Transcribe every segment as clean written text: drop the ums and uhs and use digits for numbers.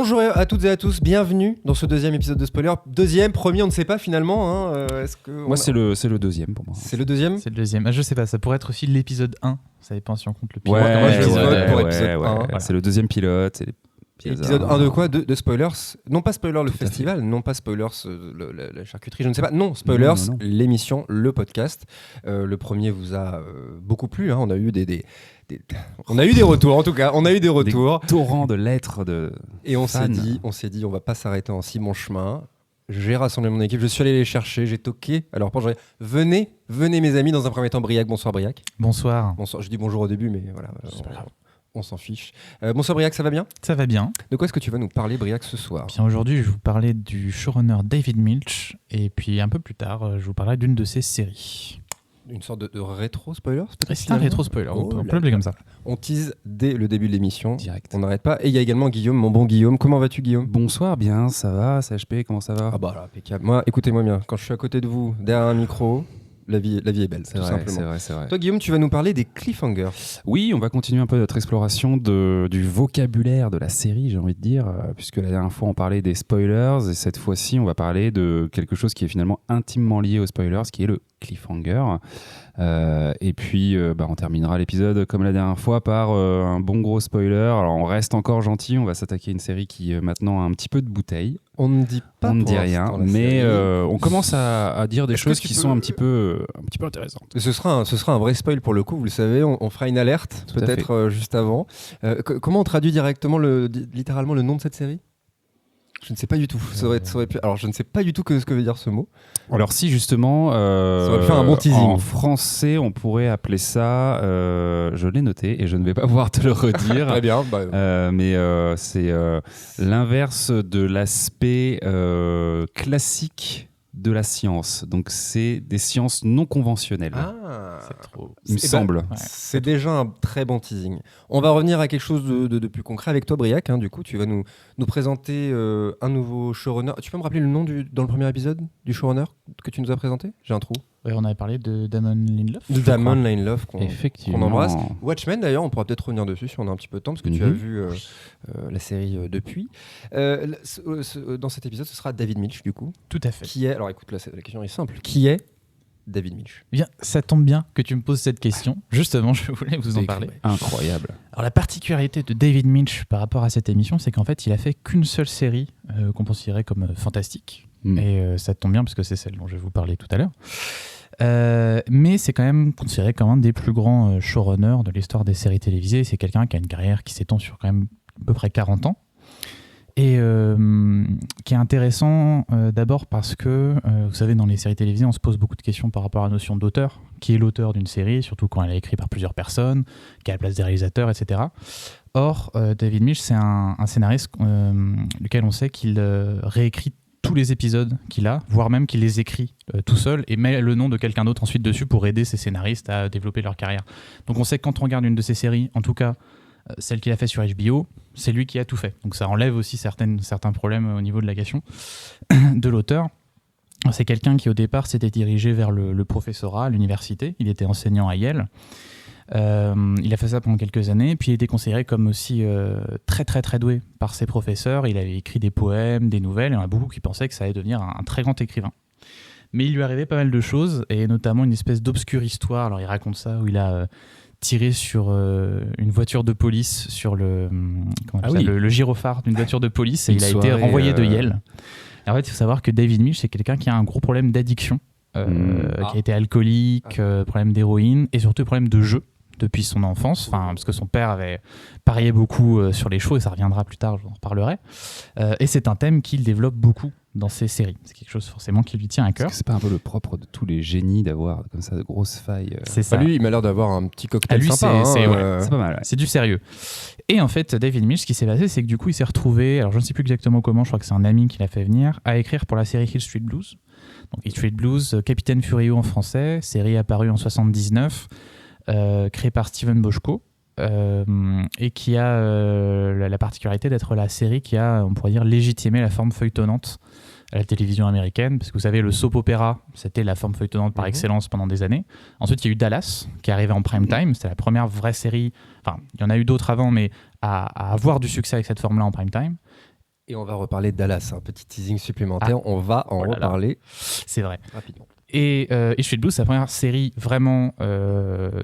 Bonjour à toutes et à tous, bienvenue dans ce deuxième épisode de Spoiler. Deuxième, premier, on ne sait pas finalement. Est-ce que moi, c'est le deuxième pour moi. C'est le deuxième ? C'est le deuxième. Ah, je sais pas, ça pourrait être aussi l'épisode 1. Ça dépend si on compte le pilote. Moi, je vote pour épisode 1. Voilà. C'est le deuxième pilote. Épisode 1 de quoi ? De Spoilers. Non pas Spoiler le festival, non pas Spoilers la charcuterie, je ne sais pas. Non, Spoilers, non. L'émission, le podcast. Le premier vous a beaucoup plu. Hein. On a eu on a eu des retours, en tout cas. On a eu des retours. Des torrents de lettres de Et on s'est dit, on va pas s'arrêter en si bon chemin. J'ai rassemblé mon équipe, je suis allé les chercher, j'ai toqué. Alors, venez mes amis, dans un premier temps, Briac. Bonsoir Briac. Bonsoir. Je dis bonjour au début, mais voilà. On s'en fiche. Bonsoir Briac, ça va bien ? Ça va bien. De quoi est-ce que tu vas nous parler, Briac, ce soir ? Bien, aujourd'hui, je vais vous parler du showrunner David Milch. Et puis, un peu plus tard, je vous parlerai d'une de ses séries. Une sorte de rétro-spoiler ? C'est un rétro-spoiler, on peut l'appeler comme ça. On tease dès le début de l'émission. Direct. On n'arrête pas. Et il y a également Guillaume, mon bon Guillaume. Comment vas-tu, Guillaume ? Bonsoir, bien, ça va, CHP, comment ça va ? Ah bah là, impeccable. Moi, écoutez-moi bien, quand je suis à côté de vous, derrière un micro... La vie est belle, tout simplement. C'est vrai. Toi, Guillaume, tu vas nous parler des cliffhangers. Oui, on va continuer un peu notre exploration du vocabulaire de la série, j'ai envie de dire, puisque la dernière fois, on parlait des spoilers, et cette fois-ci, on va parler de quelque chose qui est finalement intimement lié aux spoilers, qui est le cliffhanger. Et puis, on terminera l'épisode, comme la dernière fois, par un bon gros spoiler. Alors, on reste encore gentil, on va s'attaquer à une série qui, maintenant, a un petit peu de bouteille. On ne dit pas on ne dit rien, mais on commence à dire des choses qui sont un petit peu intéressantes. Ce sera un vrai spoil pour le coup, vous le savez, on fera une alerte peut-être juste avant. Comment on traduit directement littéralement le nom de cette série ? Je ne sais pas du tout. Ça aurait pu... Alors, je ne sais pas du tout ce que veut dire ce mot. Alors, si justement, ça aurait pu faire un bon teasing. En français, on pourrait appeler ça. Je l'ai noté et je ne vais pas pouvoir te le redire. Très bien. Mais c'est l'inverse de l'aspect classique de la science. Donc, c'est des sciences non conventionnelles. Ah, c'est trop. Il me semble. C'est déjà un très bon teasing. On va revenir à quelque chose de plus concret avec toi, Briac. Du coup, tu vas nous présenter un nouveau showrunner. Tu peux me rappeler le nom dans le premier épisode du showrunner que tu nous as présenté ? J'ai un trou. Oui, on avait parlé de Damon Lindelof. Damon Lindelof qu'on embrasse. Watchmen, d'ailleurs, on pourra peut-être revenir dessus si on a un petit peu de temps, parce que tu as vu la série depuis. Dans cet épisode, ce sera David Milch, du coup. Tout à fait. Qui est... Alors écoute, la question est simple. Qui est David Milch ? Bien, ça tombe bien que tu me poses cette question. Justement, je voulais vous en parler. Incroyable. Alors, la particularité de David Milch par rapport à cette émission, c'est qu'en fait, il a fait qu'une seule série qu'on considérait comme fantastique. Et ça tombe bien parce que c'est celle dont je vais vous parler tout à l'heure. Mais c'est quand même considéré comme un des plus grands showrunners de l'histoire des séries télévisées. C'est quelqu'un qui a une carrière qui s'étend sur quand même à peu près 40 ans. Et qui est intéressant d'abord parce que, vous savez, dans les séries télévisées, on se pose beaucoup de questions par rapport à la notion d'auteur. Qui est l'auteur d'une série, surtout quand elle est écrite par plusieurs personnes, qui est à la place des réalisateurs, etc. Or, David Milch, c'est un scénariste lequel on sait qu'il réécrit tous les épisodes qu'il a, voire même qu'il les écrit tout seul et met le nom de quelqu'un d'autre ensuite dessus pour aider ses scénaristes à développer leur carrière. Donc on sait que quand on regarde une de ses séries, en tout cas celle qu'il a fait sur HBO, c'est lui qui a tout fait. Donc ça enlève aussi certains problèmes au niveau de la question de l'auteur. C'est quelqu'un qui au départ s'était dirigé vers le professorat à l'université. Il était enseignant à Yale. Il a fait ça pendant quelques années, puis il était considéré comme aussi très très très doué par ses professeurs. Il avait écrit des poèmes, des nouvelles, et il y en a beaucoup qui pensaient que ça allait devenir un très grand écrivain. Mais il lui arrivait pas mal de choses, et notamment une espèce d'obscure histoire. Alors il raconte ça, où il a tiré sur une voiture de police, sur le gyrophare d'une voiture de police, et il a été renvoyé de Yale. Et en fait, il faut savoir que David Milch, c'est quelqu'un qui a un gros problème d'addiction, qui a été alcoolique, problème d'héroïne, et surtout problème de jeu depuis son enfance, parce que son père avait parié beaucoup sur les shows, et ça reviendra plus tard, je vous en reparlerai. Et c'est un thème qu'il développe beaucoup dans ses séries. C'est quelque chose forcément qui lui tient à cœur. Est-ce que c'est pas un peu le propre de tous les génies d'avoir comme ça de grosses failles C'est ça. Lui, il m'a l'air d'avoir un petit cocktail sympa. C'est pas mal. Ouais. C'est du sérieux. Et en fait, David Milch, ce qui s'est passé, c'est que du coup, il s'est retrouvé, alors je ne sais plus exactement comment, je crois que c'est un ami qui l'a fait venir, à écrire pour la série Hill Street Blues. Donc Hill Street Blues, Capitaine Furio en français, série apparue en 79, créée par Steven Bochco. Et qui a la particularité d'être la série qui a, on pourrait dire, légitimé la forme feuilletonnante à la télévision américaine, parce que vous savez, le soap opéra, c'était la forme feuilletonnante par excellence pendant des années. Ensuite, il y a eu Dallas, qui est arrivé en prime time, c'était la première vraie série, enfin, il y en a eu d'autres avant, mais à avoir du succès avec cette forme-là en prime time. Et on va reparler de Dallas, un petit teasing supplémentaire. On va en reparler. C'est vrai. Rapidement. Et Edgefield Blues, sa première série vraiment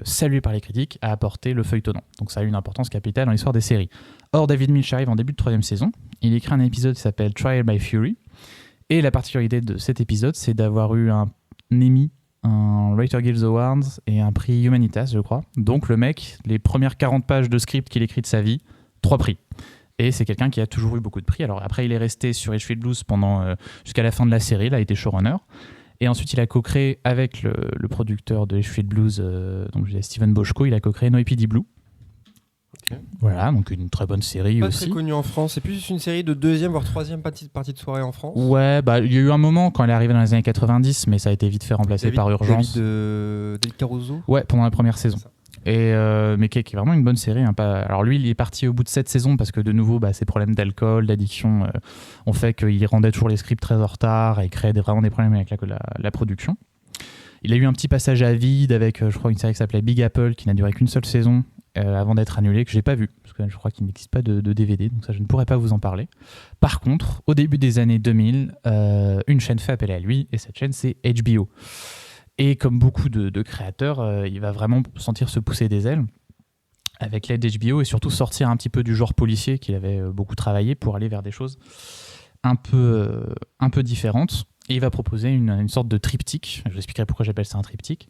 saluée par les critiques, a apporté le feuilletonnant. Donc ça a eu une importance capitale dans l'histoire des séries. Or, David Milch arrive en début de 3e saison. Il écrit un épisode qui s'appelle Trial by Fury. Et la particularité de cet épisode, c'est d'avoir eu un Emmy, un Writer Guild Awards et un prix Humanitas, je crois. Donc le mec, les premières 40 pages de script qu'il écrit de sa vie, 3 prix. Et c'est quelqu'un qui a toujours eu beaucoup de prix. Alors après, il est resté sur Edgefield Blues jusqu'à la fin de la série. Il a été showrunner. Et ensuite, il a co-créé avec le producteur de Edgefield Blues, donc Steven Bochco, il a co-créé NYPD Blue. Okay. Voilà, donc une très bonne série pas aussi. Pas très connue en France. C'est plus une série de 2e voire 3e partie de soirée en France. Ouais, il y a eu un moment quand elle est arrivée dans les années 90, mais ça a été vite fait remplacer par urgence. David Caruso. Ouais, pendant la première saison. Et mais qui est vraiment une bonne série. Hein, Alors lui, il est parti au bout de 7 saisons parce que de nouveau, ses problèmes d'alcool, d'addiction ont fait qu'il rendait toujours les scripts très en retard et créait vraiment des problèmes avec la production. Il a eu un petit passage à vide avec, je crois, une série qui s'appelait Big Apple qui n'a duré qu'une seule saison avant d'être annulée, que j'ai pas vue parce que je crois qu'il n'existe pas de DVD, donc ça je ne pourrais pas vous en parler. Par contre, au début des années 2000, une chaîne fait appel à lui et cette chaîne c'est HBO. Et comme beaucoup de créateurs, il va vraiment sentir se pousser des ailes avec l'aide d'HBO et surtout sortir un petit peu du genre policier qu'il avait beaucoup travaillé pour aller vers des choses un peu différentes. Et il va proposer une sorte de triptyque, je vous expliquerai pourquoi j'appelle ça un triptyque,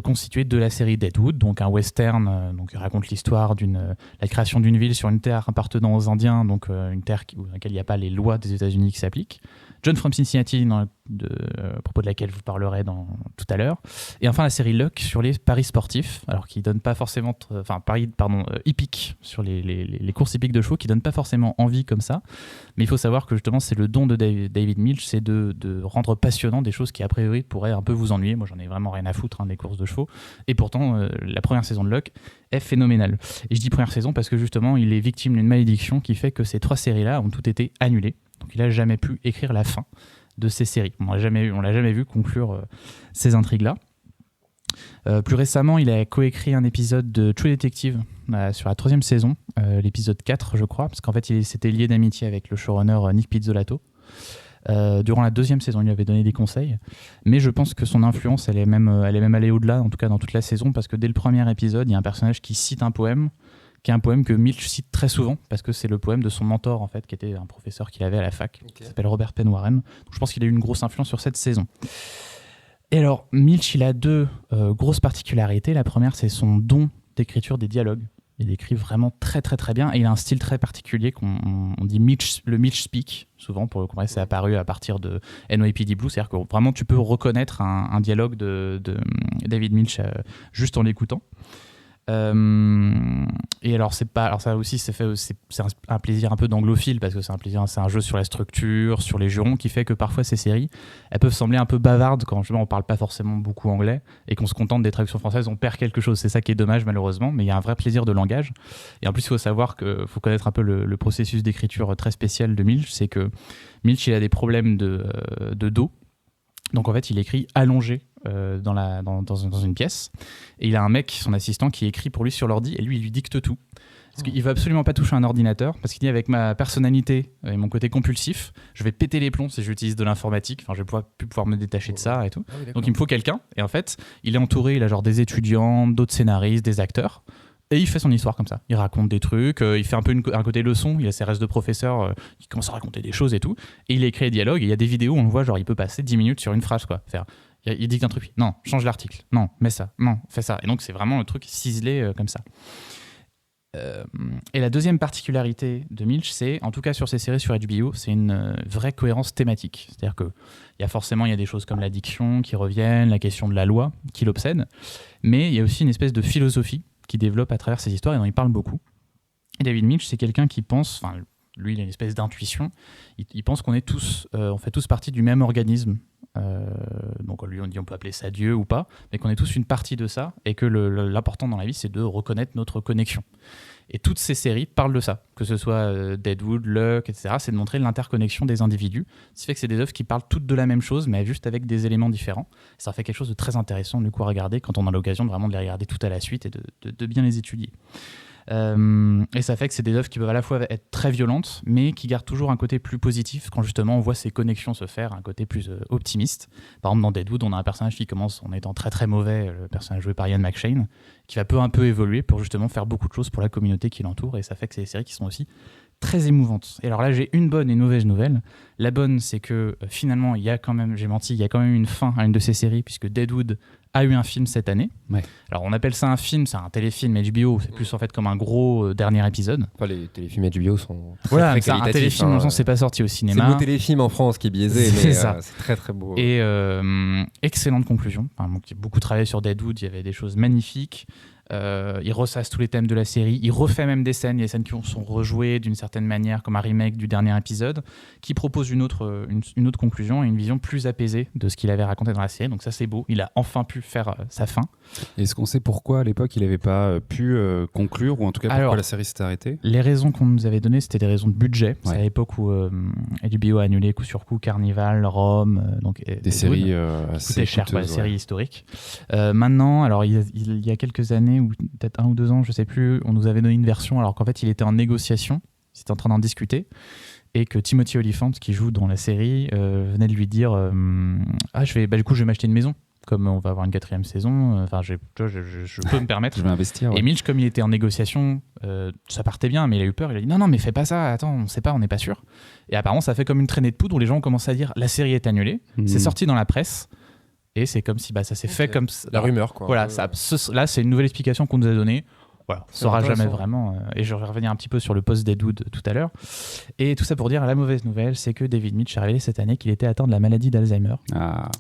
constitué de la série Deadwood, donc un western, donc il raconte l'histoire de la création d'une ville sur une terre appartenant aux Indiens, donc une terre dans laquelle il n'y a pas les lois des États-Unis qui s'appliquent. John from Cincinnati, à propos de laquelle je vous parlerai tout à l'heure. Et enfin la série Luck sur les paris sportifs, alors qui donne pas forcément, hippiques sur les courses hippiques de chevaux, qui donnent pas forcément envie comme ça. Mais il faut savoir que justement c'est le don de David Milch, c'est de rendre passionnant des choses qui a priori pourraient un peu vous ennuyer. Moi j'en ai vraiment rien à foutre des courses de chevaux. Et pourtant la première saison de Luck est phénoménale. Et je dis première saison parce que justement il est victime d'une malédiction qui fait que ces 3 séries-là ont toutes été annulées. Donc il n'a jamais pu écrire la fin de ces séries. On l'a jamais vu conclure ces intrigues-là. Plus récemment, il a coécrit un épisode de True Detective sur la 3e saison, l'épisode 4 je crois, parce qu'en fait il s'était lié d'amitié avec le showrunner Nick Pizzolatto. Durant la 2e saison, il lui avait donné des conseils, mais je pense que son influence elle est même allée au-delà, en tout cas dans toute la saison, parce que dès le premier épisode, il y a un personnage qui cite un poème, qui est un poème que Milch cite très souvent, parce que c'est le poème de son mentor, en fait, qui était un professeur qu'il avait à la fac, qui s'appelle Robert Penn Warren. Donc je pense qu'il a eu une grosse influence sur cette saison. Et alors, Milch, il a 2 grosses particularités. La première, c'est son don d'écriture des dialogues. Il écrit vraiment très très très bien, et il a un style très particulier qu'on dit le Milch speak, souvent, pour le comprendre, c'est apparu à partir de NYPD Blue, c'est-à-dire que vraiment tu peux reconnaître un dialogue de David Milch juste en l'écoutant. Et alors ça aussi c'est un plaisir un peu d'anglophile, parce que c'est un jeu sur la structure, sur les jurons, qui fait que parfois ces séries elles peuvent sembler un peu bavardes quand justement on parle pas forcément beaucoup anglais et qu'on se contente des traductions françaises, on perd quelque chose, c'est ça qui est dommage malheureusement, mais il y a un vrai plaisir de langage. Et en plus il faut savoir qu'il faut connaître un peu le processus d'écriture très spécial de Milch, c'est que Milch il a des problèmes de dos. Donc en fait, il écrit allongé dans une pièce, et il a un mec, son assistant, qui écrit pour lui sur l'ordi, et lui, il lui dicte tout. Parce qu'il veut absolument pas toucher un ordinateur, parce qu'il dit avec ma personnalité et mon côté compulsif, je vais péter les plombs si j'utilise de l'informatique, enfin je vais plus pouvoir me détacher de ça et tout. Ah oui, donc il me faut quelqu'un, et en fait, il est entouré, il a genre des étudiants, d'autres scénaristes, des acteurs. Et il fait son histoire comme ça. Il raconte des trucs, il fait un peu un côté leçon, il a ses restes de professeur, il commence à raconter des choses et tout. Et il écrit des dialogues, et il y a des vidéos où on le voit, genre il peut passer 10 minutes sur une phrase, quoi. Il dicte un truc, non, change l'article, non, mets ça, non, fais ça. Et donc c'est vraiment le truc ciselé comme ça. Et la deuxième particularité de Milch, c'est, en tout cas sur ses séries sur HBO, c'est une vraie cohérence thématique. C'est-à-dire qu'il y a des choses comme l'addiction qui reviennent, la question de la loi qui l'obsède, mais il y a aussi une espèce de philosophie qui développe à travers ces histoires et dont il parle beaucoup. Et David Milch, c'est quelqu'un qui pense, lui, il a une espèce d'intuition, il pense qu'on est tous, on fait tous partie du même organisme. Donc lui, on peut appeler ça Dieu ou pas, mais qu'on est tous une partie de ça, et que l'important dans la vie, c'est de reconnaître notre connexion. Et toutes ces séries parlent de ça, que ce soit Deadwood, Luck, etc. C'est de montrer l'interconnexion des individus. Ce qui fait que c'est des œuvres qui parlent toutes de la même chose, mais juste avec des éléments différents. Ça fait quelque chose de très intéressant du coup à regarder quand on a l'occasion de vraiment de les regarder tout à la suite et de bien les étudier. Et ça fait que c'est des œuvres qui peuvent à la fois être très violentes, mais qui gardent toujours un côté plus positif quand justement on voit ces connexions se faire, un côté plus optimiste. Par exemple, dans Deadwood, on a un personnage qui commence en étant très très mauvais, le personnage joué par Ian McShane, qui va un peu évoluer pour justement faire beaucoup de choses pour la communauté qui l'entoure, et ça fait que c'est des séries qui sont aussi très émouvantes. Et alors là, j'ai une bonne et une mauvaise nouvelle. La bonne, c'est que finalement, il y a quand même une fin à une de ces séries, puisque Deadwood a eu un film cette année. Ouais. Alors on appelle ça un film, c'est un téléfilm HBO, c'est plus en fait comme un gros dernier épisode. Enfin, les téléfilms HBO sont très, voilà, très c'est qualitatifs. un téléfilm, dans le sens c'est pas sorti au cinéma. C'est le mot téléfilm en France qui est biaisé, mais c'est très très beau. Et excellente conclusion. Enfin, j'ai beaucoup travaillé sur Deadwood, il y avait des choses magnifiques. Il ressasse tous les thèmes de la série, il refait même des scènes, il y a des scènes qui sont rejouées d'une certaine manière comme un remake du dernier épisode, qui propose une autre conclusion et une vision plus apaisée de ce qu'il avait raconté dans la série. Donc ça c'est beau, il a enfin pu faire sa fin. Est-ce qu'on sait pourquoi à l'époque il n'avait pas pu conclure, ou en tout cas pourquoi la série s'était arrêtée? Les raisons qu'on nous avait données, c'était des raisons de budget. C'est à l'époque où HBO a annulé coup sur coup Carnival, Rome, donc des séries assez cher, coûteuses, séries historiques. Maintenant, alors il y a quelques années, ou peut-être 1 ou 2 ans, je sais plus, on nous avait donné une version alors qu'en fait il était en négociation, ils étaient en train d'en discuter, et que Timothy Olyphant, qui joue dans la série, venait de lui dire du coup je vais m'acheter une maison, comme on va avoir une 4e saison, je peux me permettre. Je vais investir. Ouais. Et Milch, comme il était en négociation, ça partait bien, mais il a eu peur, il a dit non mais fais pas ça, attends, on sait pas, on n'est pas sûr. Et apparemment ça fait comme une traînée de poudre où les gens ont commencé à dire la série est annulée, c'est sorti dans la presse. Et c'est comme si ça s'est fait comme la rumeur, quoi. Voilà, là c'est une nouvelle explication qu'on nous a donnée. Voilà, on ne saura jamais vraiment. Et je vais revenir un petit peu sur le post Deadwood tout à l'heure. Et tout ça pour dire, la mauvaise nouvelle, c'est que David Mitch a révélé cette année qu'il était atteint de la maladie d'Alzheimer. Ah,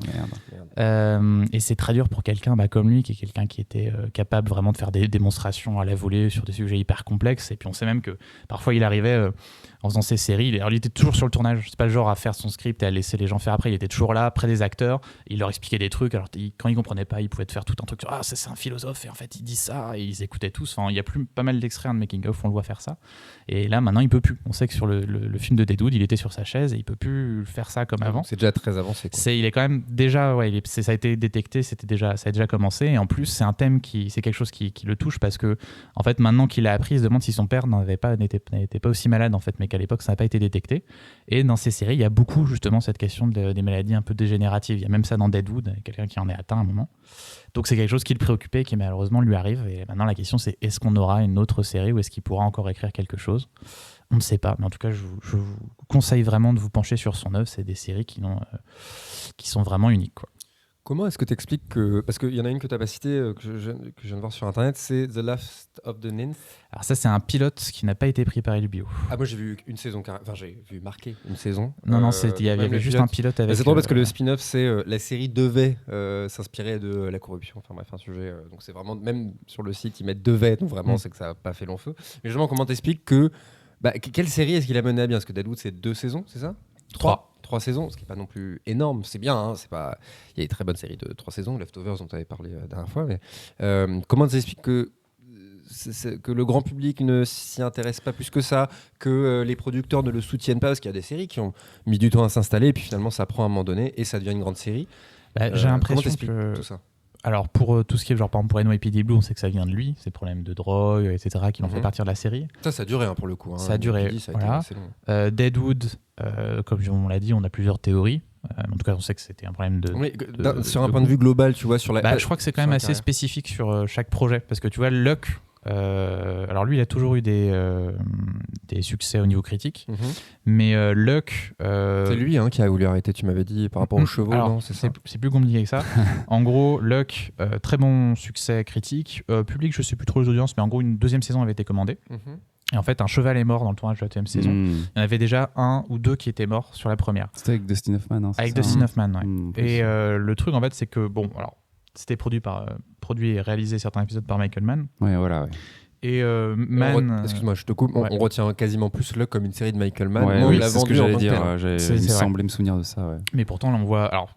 merde. Et c'est très dur pour quelqu'un comme lui, qui est quelqu'un qui était capable vraiment de faire des démonstrations à la volée sur des sujets hyper complexes. Et puis on sait même que parfois il arrivait en faisant ses séries. Alors, il était toujours sur le tournage. C'est pas le genre à faire son script et à laisser les gens faire après. Il était toujours là, près des acteurs. Il leur expliquait des trucs. Alors, quand ils comprenaient pas, il pouvait te faire tout un truc sur c'est un philosophe et en fait il dit ça, et ils écoutaient tous. Enfin, il y a pas mal d'extraits de making of, on le voit faire ça. Et là maintenant il peut plus. On sait que sur le film de Deadwood, il était sur sa chaise et il peut plus faire ça comme avant. C'est déjà très avancé, quoi. Il est quand même déjà, ça a été détecté, ça a déjà commencé, et en plus c'est un thème c'est quelque chose qui le touche, parce que en fait maintenant qu'il a appris, il se demande si son père n'était pas aussi malade en fait, mais qu'à l'époque ça n'a pas été détecté. Et dans ces séries il y a beaucoup justement cette question des maladies un peu dégénératives. Il y a même ça dans Deadwood, quelqu'un qui en est atteint à un moment. Donc c'est quelque chose qui le préoccupait, qui malheureusement lui arrive. Et maintenant la question c'est, est-ce qu'on aura une autre série, ou est-ce qu'il pourra encore écrire quelque chose? On ne sait pas, mais en tout cas je vous conseille vraiment de vous pencher sur son œuvre. C'est des séries qui sont vraiment uniques, quoi. Comment est-ce que tu expliques que... Parce qu'il y en a une que tu n'as pas citée, que je viens de voir sur Internet, c'est The Last of the Nymph. Alors ça, c'est un pilote qui n'a pas été pris par HBO. Ah, moi j'ai vu une saison, enfin j'ai vu marquer une saison. Non, il y avait juste un pilote avec... C'est drôle parce que le spin-off, c'est la série devait s'inspirer de la corruption. Enfin bref, un sujet... donc c'est vraiment... Même sur le site, ils mettent devait, donc vraiment c'est que ça n'a pas fait long feu. Mais justement, comment t'expliques que... quelle série est-ce qu'il a mené à bien? Parce que Deadwood, c'est 2 saisons, c'est ça? 3 saisons, ce qui n'est pas non plus énorme, c'est bien, hein, c'est pas... Il y a des très bonnes séries de 3 saisons, Leftovers dont tu avais parlé la dernière fois, mais comment tu expliques que le grand public ne s'y intéresse pas plus que ça, que les producteurs ne le soutiennent pas, parce qu'il y a des séries qui ont mis du temps à s'installer, et puis finalement ça prend à un moment donné, et ça devient une grande série. J'ai l'impression que... tout ça? Alors pour tout ce qui est genre par exemple pour NYPD Blue, on sait que ça vient de lui, ces problèmes de drogue, etc. qui l'ont fait partir de la série. Ça a duré pour le coup. Hein. Ça a duré. Ça a été assez long. Deadwood, comme on l'a dit, on a plusieurs théories. En tout cas, on sait que c'était un problème sur un point de vue global, tu vois, sur la. Je crois que c'est quand même assez spécifique sur chaque projet, parce que tu vois, Luck. Alors lui, il a toujours eu des succès au niveau critique, mais Luck... C'est lui qui a voulu arrêter, tu m'avais dit, par rapport aux chevaux. Alors, non, c'est plus compliqué que ça. En gros, Luck, très bon succès critique. Public, je ne sais plus trop les audiences, mais en gros, une 2e saison avait été commandée. Et en fait, un cheval est mort dans le tournage de la 2e saison. Il y en avait déjà 1 ou 2 qui étaient morts sur la première. C'était avec Dustin Hoffman. Hein, avec Dustin Hoffman, ouais. Et le truc, en fait, c'est que, c'était produit et réalisé certains épisodes par Michael Mann. Ouais, voilà, ouais. Et Mann... Excuse-moi, je te coupe. On retient quasiment plus Luck comme une série de Michael Mann. Ouais, c'est ce que j'allais dire. Il me semblait me souvenir de ça, ouais. Mais pourtant, là, on voit... Alors,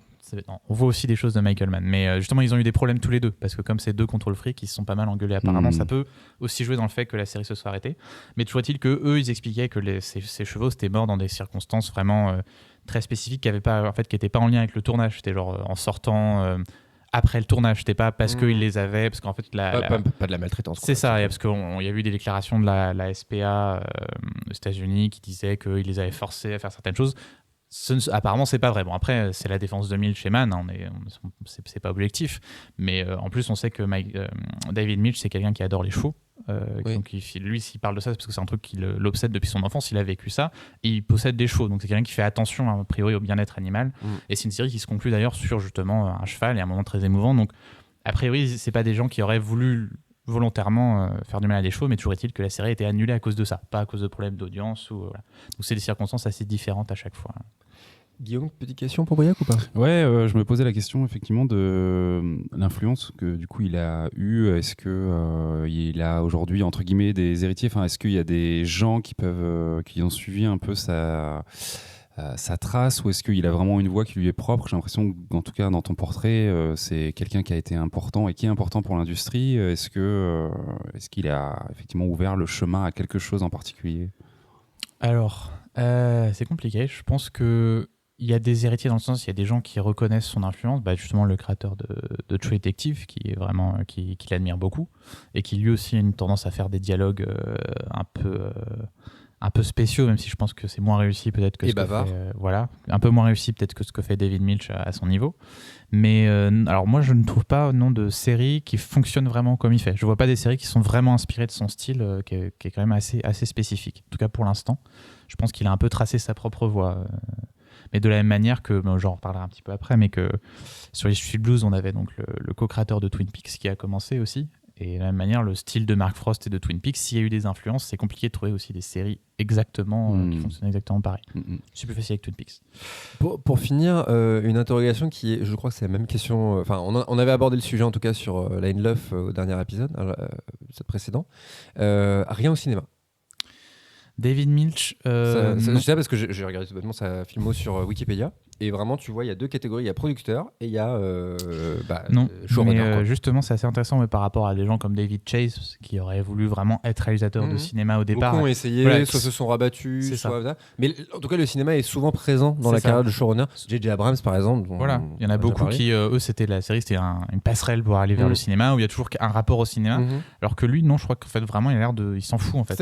on voit aussi des choses de Michael Mann. Mais justement, ils ont eu des problèmes tous les deux. Parce que comme c'est 2 contre le fric, ils se sont pas mal engueulés apparemment. Ça peut aussi jouer dans le fait que la série se soit arrêtée. Mais toujours est-il qu'eux, ils expliquaient que ces chevaux, c'était mort dans des circonstances vraiment très spécifiques qui n'étaient pas en lien avec le tournage. C'était genre en sortant... après le tournage, c'était pas parce qu'ils les avaient, parce qu'en fait pas de la maltraitance. C'est ça, parce qu'il y a eu des déclarations de la SPA aux États-Unis qui disaient qu'ils les avaient forcés à faire certaines choses. Apparemment, c'est pas vrai. Bon, après, c'est la défense 2000 chez Mann, c'est pas objectif. Mais en plus, on sait que David Milch, c'est quelqu'un qui adore les chevaux. Donc, lui, s'il parle de ça, c'est parce que c'est un truc qui l'obsède depuis son enfance. Il a vécu ça. Et il possède des chevaux. Donc, c'est quelqu'un qui fait attention, a priori, au bien-être animal. Et c'est une série qui se conclut d'ailleurs sur justement un cheval et un moment très émouvant. Donc, a priori, c'est pas des gens qui auraient voulu volontairement faire du mal à des chevaux, mais toujours est-il que la série a été annulée à cause de ça, pas à cause de problèmes d'audience. Voilà. Donc, c'est des circonstances assez différentes à chaque fois. Guillaume, petite question pour Briac ou pas ? Ouais, je me posais la question effectivement de l'influence que du coup il a eu. Est-ce que il a aujourd'hui entre guillemets des héritiers ? Enfin, est-ce qu'il y a des gens qui ont suivi un peu sa trace, ou est-ce qu'il a vraiment une voix qui lui est propre ? J'ai l'impression qu'en tout cas dans ton portrait, c'est quelqu'un qui a été important et qui est important pour l'industrie. Est-ce qu'il a effectivement ouvert le chemin à quelque chose en particulier ? Alors, c'est compliqué. Je pense que il y a des héritiers dans le sens, il y a des gens qui reconnaissent son influence, justement le créateur de True Detective, qui est vraiment qui l'admire beaucoup, et qui lui aussi a une tendance à faire des dialogues un peu spéciaux, même si je pense que c'est moins réussi peut-être que un peu moins réussi peut-être que ce que fait David Milch à son niveau. Mais alors moi je ne trouve pas de série qui fonctionne vraiment comme il fait. Je vois pas des séries qui sont vraiment inspirées de son style qui est quand même assez spécifique. En tout cas pour l'instant, je pense qu'il a un peu tracé sa propre voie. Mais de la même manière que, j'en reparlerai un petit peu après, mais que sur les Suicide Blues, on avait donc le co-créateur de Twin Peaks qui a commencé aussi. Et de la même manière, le style de Mark Frost et de Twin Peaks, s'il y a eu des influences, c'est compliqué de trouver aussi des séries exactement qui fonctionnent exactement pareil. C'est plus facile avec Twin Peaks. Pour finir, une interrogation qui est, je crois que c'est la même question. Enfin, on avait abordé le sujet en tout cas sur Line Love au dernier épisode, l'épisode précédent. Rien au cinéma. David Milch. Je sais parce que j'ai regardé tout bêtement sa filmo sur Wikipédia. Et vraiment, tu vois, il y a deux catégories. Il y a producteur et il y a showrunner. Justement, c'est assez intéressant mais par rapport à des gens comme David Chase qui auraient voulu vraiment être réalisateur de cinéma au départ. Beaucoup ont essayé, soit se sont rabattus, soit... Mais en tout cas, le cinéma est souvent présent dans la carrière de showrunner. J.J. Abrams, par exemple. Il y en a beaucoup qui, eux, c'était une passerelle pour aller vers le cinéma, où il y a toujours un rapport au cinéma. Alors que lui, non, je crois qu'en fait, vraiment, il s'en fout, en fait.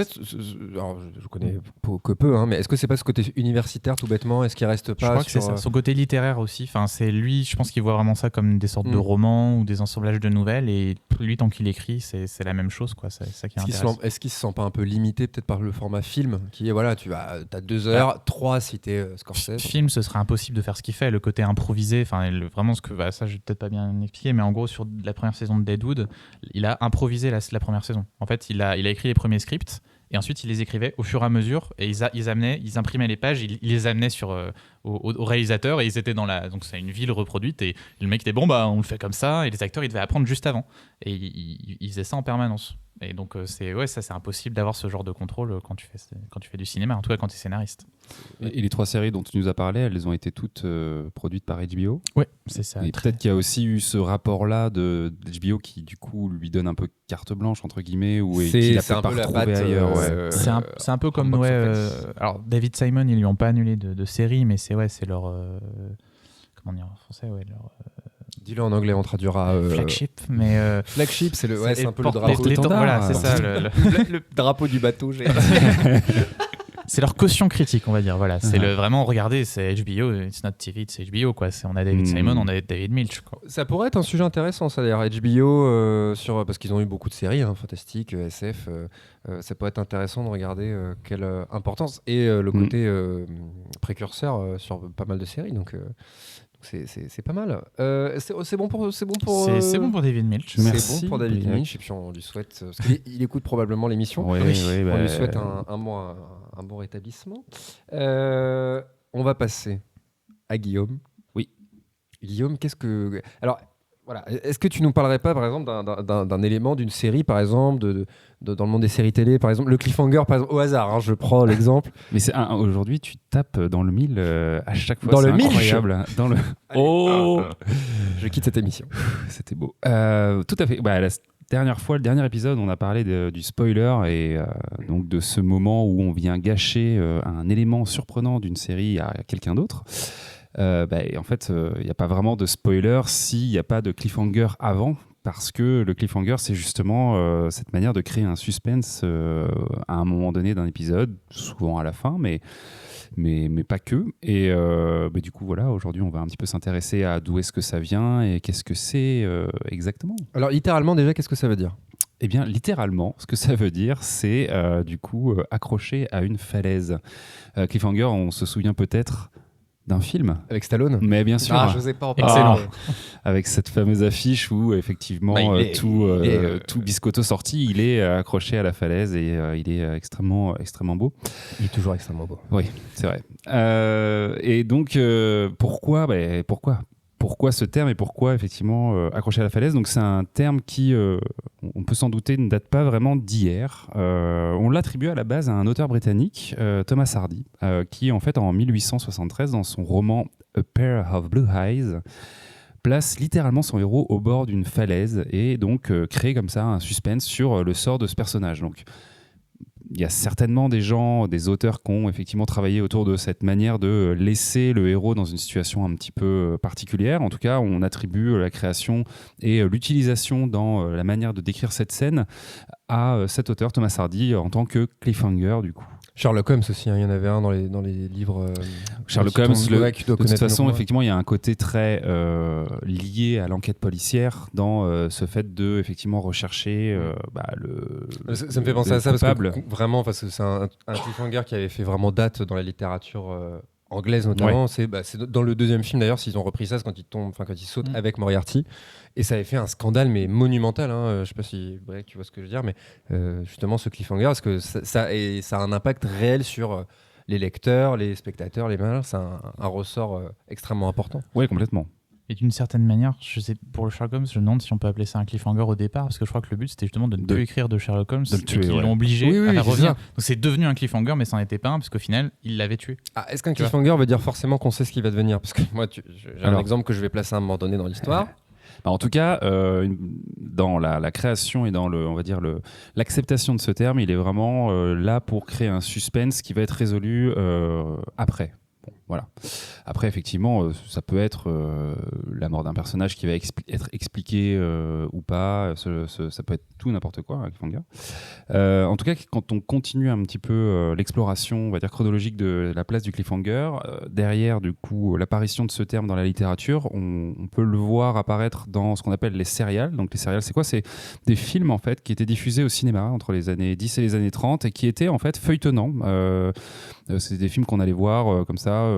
Alors, je connais que peu, mais est-ce que c'est pas ce côté universitaire, tout bêtement ? Est-ce qu'il reste pas... Je crois que c'est ça. Son côté littéraire aussi, c'est lui, je pense qu'il voit vraiment ça comme des sortes de romans ou des ensemblages de nouvelles, et lui, tant qu'il écrit, c'est la même chose, quoi. C'est ça qui est intéressant. Est-ce qu'il se sent pas un peu limité peut-être par le format film, qui est voilà, tu as 2 heures, 3 si t'es Scorsese. Film, ce serait impossible de faire ce qu'il fait, le côté improvisé, vraiment ce que ça, je vais peut-être pas bien expliquer, mais en gros sur la première saison de Deadwood, il a improvisé la première saison. En fait, il a écrit les premiers scripts. Et ensuite, il les écrivait au fur et à mesure, et ils imprimaient les pages, ils les amenaient au réalisateur, et ils étaient donc c'est une ville reproduite, et le mec était on le fait comme ça, et les acteurs ils devaient apprendre juste avant, et ils faisaient ça en permanence. Et donc c'est impossible d'avoir ce genre de contrôle quand tu fais du cinéma, en tout cas quand tu es scénariste. Et les 3 séries dont tu nous as parlé, elles ont été toutes produites par HBO. Oui, c'est ça. Et peut-être qu'il y a aussi eu ce rapport-là de HBO qui du coup lui donne un peu carte blanche entre guillemets, qu'il a peut-être pas retrouvé ailleurs. C'est un peu comme alors David Simon, ils lui ont pas annulé de série, mais c'est leur comment dire en français, leur dis-le en anglais, on traduira. Flagship, mais flagship, c'est un peu le drapeau. Voilà, c'est ça, le drapeau du bateau. C'est leur caution critique, on va dire. Voilà, c'est vraiment, regardez, c'est HBO, it's not TV, c'est HBO, quoi. On a David Simon, on a David Milch, quoi. Ça pourrait être un sujet intéressant, ça d'ailleurs. HBO, parce qu'ils ont eu beaucoup de séries, fantastiques, SF. Ça pourrait être intéressant de regarder quelle importance et le côté précurseur sur pas mal de séries. Donc c'est pas mal. C'est bon pour David Milch. Merci. C'est bon pour David Milch, et puis on lui souhaite parce qu'il écoute probablement l'émission. Oui, on lui souhaite un bon rétablissement. On va passer à Guillaume. Oui. Guillaume, alors voilà, est-ce que tu nous parlerais pas par exemple d'un élément d'une série par exemple dans le monde des séries télé par exemple le cliffhanger par exemple au hasard je prends l'exemple. Mais aujourd'hui tu tapes dans le mille à chaque fois, dans c'est le incroyable. Dans le je quitte cette émission. C'était beau. Tout à fait. Le dernier épisode, on a parlé du spoiler et donc de ce moment où on vient gâcher un élément surprenant d'une série à quelqu'un d'autre. en fait, il n'y a pas vraiment de spoiler s'il n'y a pas de cliffhanger avant. Parce que le cliffhanger, c'est justement cette manière de créer un suspense à un moment donné d'un épisode, souvent à la fin, mais pas que. Et du coup, voilà, aujourd'hui, on va un petit peu s'intéresser à d'où est-ce que ça vient et qu'est-ce que c'est exactement. Alors, littéralement, déjà, qu'est-ce que ça veut dire ? Eh bien, littéralement, ce que ça veut dire, c'est du coup accroché à une falaise. Cliffhanger, on se souvient peut-être d'un film avec Stallone, mais bien sûr, je sais pas en parler. Excellent. Avec cette fameuse affiche où effectivement tout biscotto sorti, il est accroché à la falaise et il est extrêmement beau. Il est toujours extrêmement beau. Oui, c'est vrai. Et donc pourquoi ce terme et pourquoi effectivement accroché à la falaise? Donc c'est un terme qui, on peut s'en douter, ne date pas vraiment d'hier. On l'attribue à la base à un auteur britannique, Thomas Hardy, qui en fait en 1873, dans son roman A Pair of Blue Eyes, place littéralement son héros au bord d'une falaise et donc crée comme ça un suspense sur le sort de ce personnage. Donc il y a certainement des auteurs qui ont effectivement travaillé autour de cette manière de laisser le héros dans une situation un petit peu particulière. En tout cas, on attribue la création et l'utilisation dans la manière de décrire cette scène à cet auteur, Thomas Hardy, en tant que cliffhanger, du coup. Sherlock Holmes aussi, il y en avait un dans les livres. Sherlock Holmes, de toute façon, effectivement, il y a un côté très lié à l'enquête policière dans ce fait de effectivement rechercher Ça me fait penser à ça parce que vraiment, parce que c'est un cliffhanger qui avait fait vraiment date dans la littérature anglaise notamment. C'est dans le deuxième film d'ailleurs, s'ils ont repris ça, c'est quand ils sautent avec Moriarty. Et ça avait fait un scandale mais monumental. Je sais pas si tu vois ce que je veux dire, mais justement ce cliffhanger, parce que ça a un impact réel sur les lecteurs, les spectateurs, les malins. C'est un ressort extrêmement important. Oui, complètement. Et d'une certaine manière, je sais, pour le Sherlock Holmes, je me demande si on peut appeler ça un cliffhanger au départ, parce que je crois que le but c'était justement de ne plus écrire de Sherlock Holmes, et qu'ils l'ont obligé à revenir. Donc c'est devenu un cliffhanger, mais ça n'en était pas un, parce qu'au final, il l'avait tué. Est-ce qu'un cliffhanger veut dire forcément qu'on sait ce qui va devenir? Parce que moi, j'ai un exemple que je vais placer à un moment donné dans l'histoire. En tout cas, dans la création et dans l'acceptation de ce terme, il est vraiment là pour créer un suspense qui va être résolu après. Bon, voilà. Après, effectivement, ça peut être la mort d'un personnage qui va être expliqué ou pas. Ça peut être tout n'importe quoi, un cliffhanger. En tout cas, quand on continue un petit peu l'exploration, on va dire chronologique de la place du cliffhanger, derrière du coup l'apparition de ce terme dans la littérature, on peut le voir apparaître dans ce qu'on appelle les serials. Donc les serials, c'est quoi? C'est des films en fait qui étaient diffusés au cinéma entre les années 10 et les années 30 et qui étaient en fait feuilletonnants. C'est des films qu'on allait voir comme ça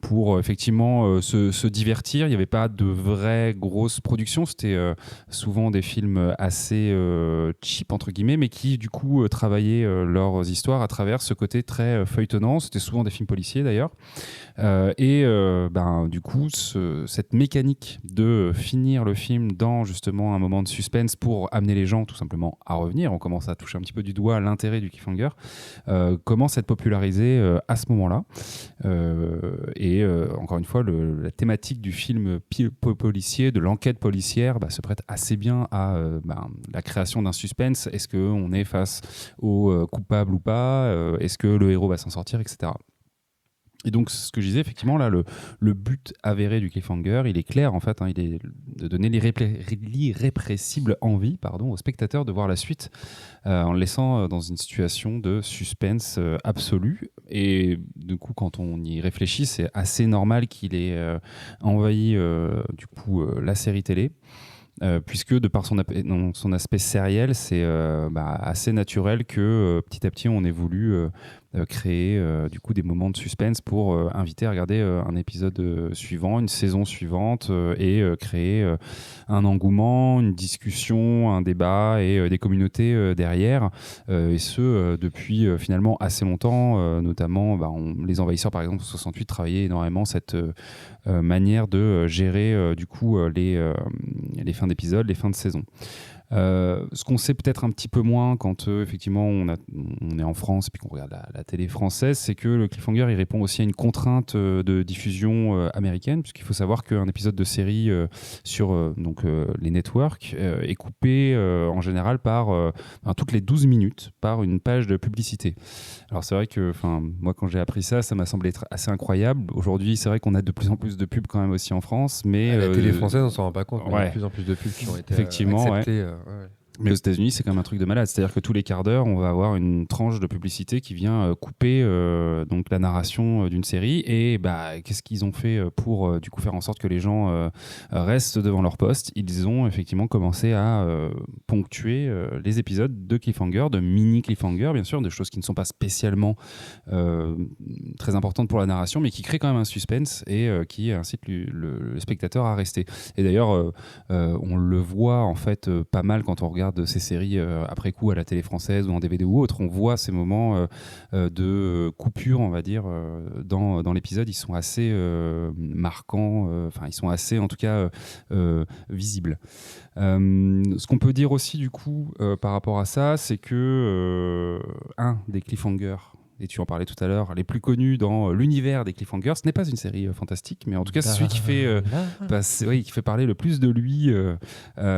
pour effectivement se divertir. Il n'y avait pas de vraies grosses productions. C'était souvent des films assez cheap entre guillemets, mais qui du coup travaillaient leurs histoires à travers ce côté très feuilletonnant. C'était souvent des films policiers d'ailleurs. Du coup, cette mécanique de finir le film dans justement un moment de suspense pour amener les gens tout simplement à revenir, on commence à toucher un petit peu du doigt l'intérêt du cliffhanger, commence à être popularisé à ce moment-là. Encore une fois, la thématique du film policier, de l'enquête policière, se prête assez bien à la création d'un suspense. Est-ce qu'on est face au coupable ou pas? Est-ce que le héros va s'en sortir, etc. Et donc, ce que je disais, effectivement, là, le but avéré du cliffhanger, il est clair, en fait, il est de donner l'irrépressible envie au spectateur de voir la suite en le laissant dans une situation de suspense absolu. Et du coup, quand on y réfléchit, c'est assez normal qu'il ait envahi la série télé. Puisque de par son aspect sériel, c'est assez naturel que petit à petit on ait voulu créer du coup des moments de suspense pour inviter à regarder un épisode suivant, une saison suivante et créer un engouement, une discussion, un débat et des communautés derrière et ce depuis finalement assez longtemps, notamment les envahisseurs par exemple 68 travaillaient énormément cette manière de gérer du coup les fins d'épisode, les fins de saison. Ce qu'on sait peut-être un petit peu moins quand effectivement on est en France et puis qu'on regarde la télé française, c'est que le cliffhanger il répond aussi à une contrainte de diffusion américaine, puisqu'il faut savoir qu'un épisode de série sur les networks est coupé en général par toutes les 12 minutes par une page de publicité. Alors c'est vrai que moi quand j'ai appris ça m'a semblé être assez incroyable. Aujourd'hui c'est vrai qu'on a de plus en plus de pubs quand même aussi en France, mais la télé française on s'en rend pas compte, mais il y a de plus en plus de pubs qui ont été acceptées. Mais aux États-Unis, c'est quand même un truc de malade. C'est-à-dire que tous les quarts d'heure, on va avoir une tranche de publicité qui vient couper donc la narration d'une série. Et qu'est-ce qu'ils ont fait pour du coup faire en sorte que les gens restent devant leur poste ? Ils ont effectivement commencé à ponctuer les épisodes de cliffhanger, de mini cliffhanger, bien sûr, de choses qui ne sont pas spécialement très importantes pour la narration, mais qui créent quand même un suspense et qui incitent le spectateur à rester. Et d'ailleurs, on le voit en fait pas mal quand on regarde de ces séries après coup à la télé française ou en DVD ou autre, on voit ces moments de coupure, on va dire, dans l'épisode. Ils sont assez marquants, ils sont assez en tout cas visibles. Ce qu'on peut dire aussi du coup par rapport à ça, c'est que un des cliffhangers, et tu en parlais tout à l'heure, les plus connus dans l'univers des cliffhangers, ce n'est pas une série fantastique, mais en tout cas c'est celui qui fait parler le plus de lui.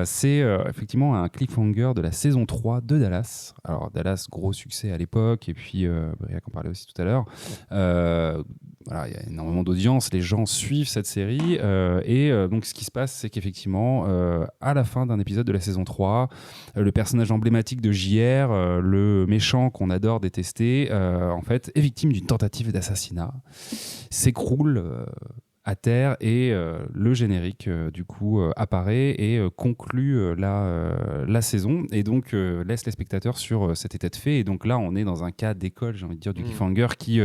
C'est effectivement un cliffhanger de la saison 3 de Dallas. Alors Dallas, gros succès à l'époque, et puis Briac en parlait aussi tout à l'heure. Il y a énormément d'audience, les gens suivent cette série, donc ce qui se passe, c'est qu'effectivement, à la fin d'un épisode de la saison 3, le personnage emblématique de JR, le méchant qu'on adore détester, en fait, est victime d'une tentative d'assassinat, s'écroule à terre et le générique du coup apparaît et conclut la saison et donc laisse les spectateurs sur cet état de fait. Et donc là, on est dans un cas d'école, j'ai envie de dire, du cliffhanger qui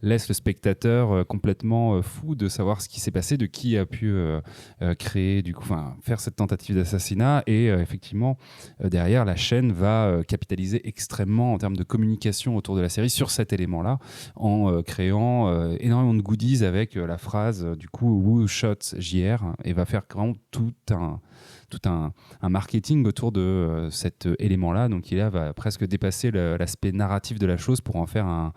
laisse le spectateur complètement fou de savoir ce qui s'est passé, de qui a pu créer, du coup, faire cette tentative d'assassinat. Et effectivement, derrière, la chaîne va capitaliser extrêmement en termes de communication autour de la série sur cet élément-là, en créant énormément de goodies avec la phrase du coup Who Shot JR, et va faire vraiment tout un marketing autour de cet élément-là. Donc il va presque dépasser l'aspect narratif de la chose pour en faire un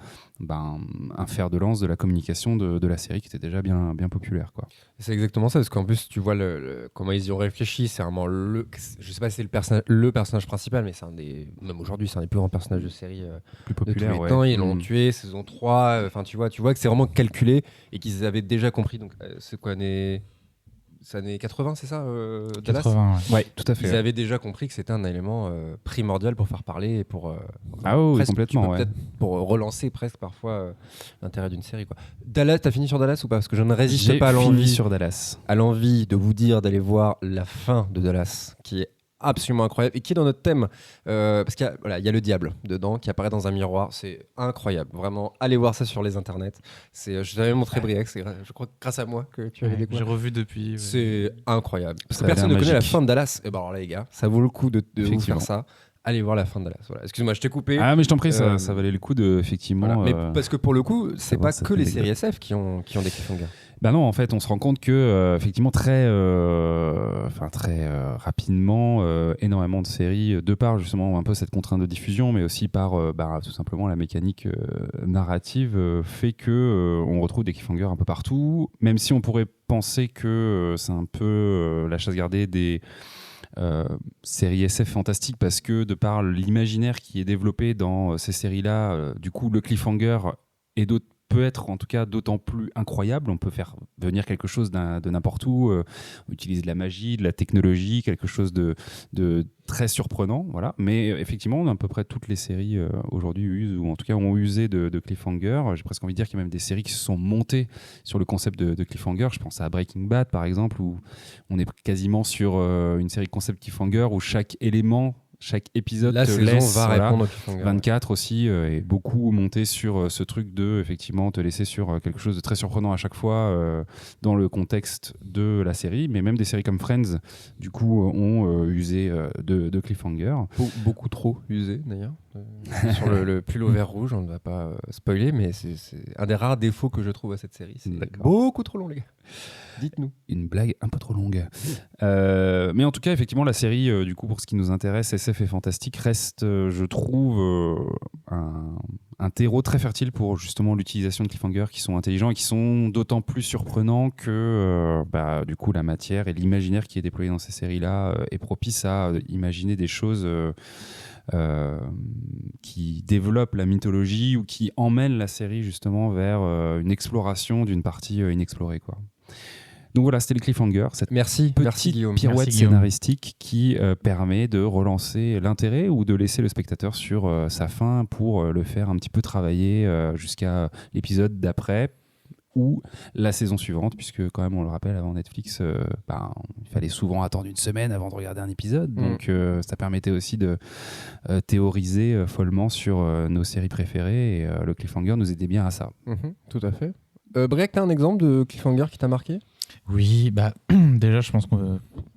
fer de lance de la communication de la série qui était déjà bien populaire, quoi. C'est exactement ça, parce qu'en plus tu vois comment ils y ont réfléchi. C'est vraiment je sais pas si c'est le personnage principal, mais même aujourd'hui c'est un des plus grands personnages de série plus populaire, de tous les temps. Ils l'ont tué, saison 3. Tu vois que c'est vraiment calculé et qu'ils avaient déjà compris. Donc c'est quoi, c'est années 80, c'est ça, Dallas ? 80, ouais, tout à fait. Ils avaient déjà compris que c'était un élément primordial pour faire parler et pour oui, complètement, peut-être pour relancer presque parfois l'intérêt d'une série, quoi. Dallas, t'as fini sur Dallas ou pas ? Parce que je ne résiste pas à l'envie de vous dire d'aller voir la fin de Dallas, qui est absolument incroyable et qui est dans notre thème, parce qu'il y a le diable dedans qui apparaît dans un miroir. C'est incroyable, vraiment. Allez voir ça sur les internets. Je t'avais montré Briac, c'est je crois grâce à moi que tu avais découvert. J'ai revu depuis. C'est incroyable, parce que Ça personne ne connaît la magique. fin de Dallas. Et alors là, les gars, ça vaut le coup de vous faire ça. Allez voir la fin de Dallas. Voilà. Excuse-moi, je t'ai coupé. Ah, mais je t'en prie, ça valait le coup de effectivement. Voilà. Mais parce que pour le coup, c'est pas que les séries SF qui ont des cliffhangers. Non, en fait, on se rend compte que effectivement très rapidement, énormément de séries, de par justement un peu cette contrainte de diffusion, mais aussi par tout simplement la mécanique narrative, fait que on retrouve des cliffhangers un peu partout. Même si on pourrait penser que c'est un peu la chasse gardée des séries SF fantastiques, parce que de par l'imaginaire qui est développé dans ces séries-là, du coup le cliffhanger et d'autres peut être en tout cas d'autant plus incroyable. On peut faire venir quelque chose de n'importe où, utiliser de la magie, de la technologie, quelque chose de très surprenant, voilà. Mais effectivement, à peu près toutes les séries aujourd'hui usent, ou en tout cas ont usé de cliffhanger. J'ai presque envie de dire qu'il y a même des séries qui se sont montées sur le concept de cliffhanger. Je pense à Breaking Bad par exemple, où on est quasiment sur une série concept cliffhanger où chaque chaque épisode la te saison laisse va répondre au cliffhanger. 24 aussi est beaucoup monté sur ce truc de effectivement te laisser sur quelque chose de très surprenant à chaque fois dans le contexte de la série, mais même des séries comme Friends du coup ont usé de cliffhanger. Beaucoup trop usé d'ailleurs. Sur le pull au vert rouge, on ne va pas spoiler, mais c'est un des rares défauts que je trouve à cette série. C'est beaucoup trop long, les gars. Dites-nous. Une blague un peu trop longue. Mais en tout cas, effectivement, la série, du coup, pour ce qui nous intéresse, SF et fantastique, reste, je trouve, un terreau très fertile pour justement l'utilisation de cliffhangers qui sont intelligents et qui sont d'autant plus surprenants que, du coup, la matière et l'imaginaire qui est déployé dans ces séries-là est propice à imaginer des choses qui développent la mythologie ou qui emmènent la série justement vers une exploration d'une partie inexplorée, quoi. Donc voilà, c'était le cliffhanger, cette petite pirouette scénaristique qui permet de relancer l'intérêt ou de laisser le spectateur sur sa faim pour le faire un petit peu travailler jusqu'à l'épisode d'après ou la saison suivante, puisque quand même on le rappelle, avant Netflix il fallait souvent attendre une semaine avant de regarder un épisode, donc ça permettait aussi de théoriser follement sur nos séries préférées, et le cliffhanger nous aidait bien à ça. Tout à fait. Break, t'as un exemple de cliffhanger qui t'a marqué ? Oui, déjà je pense qu'il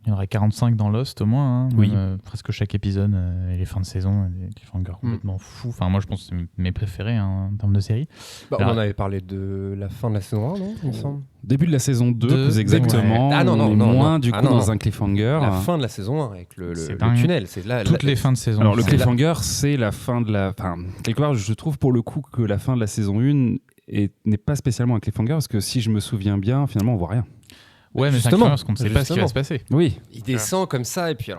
y en aurait 45 dans Lost au moins, hein. Oui. Presque chaque épisode et les fins de saison, des cliffhangers complètement fous. Enfin, moi je pense que c'est mes préférés, hein, en termes de série. On en avait parlé de la fin de la saison 1, non, il me semble. Début de la saison 2, plus exactement. Ouais. On est moins dans un cliffhanger. La fin de la saison 1 avec le tunnel. C'est toutes les fins de saison. Alors le cliffhanger, c'est la fin de la... Enfin, quelque part, je trouve pour le coup que la fin de la saison 1 n'est pas spécialement un cliffhanger, parce que si je me souviens bien, finalement, on voit rien. Ouais, mais justement, parce qu'on ne sait pas ce qui va se passer. Oui. Il descend comme ça, et puis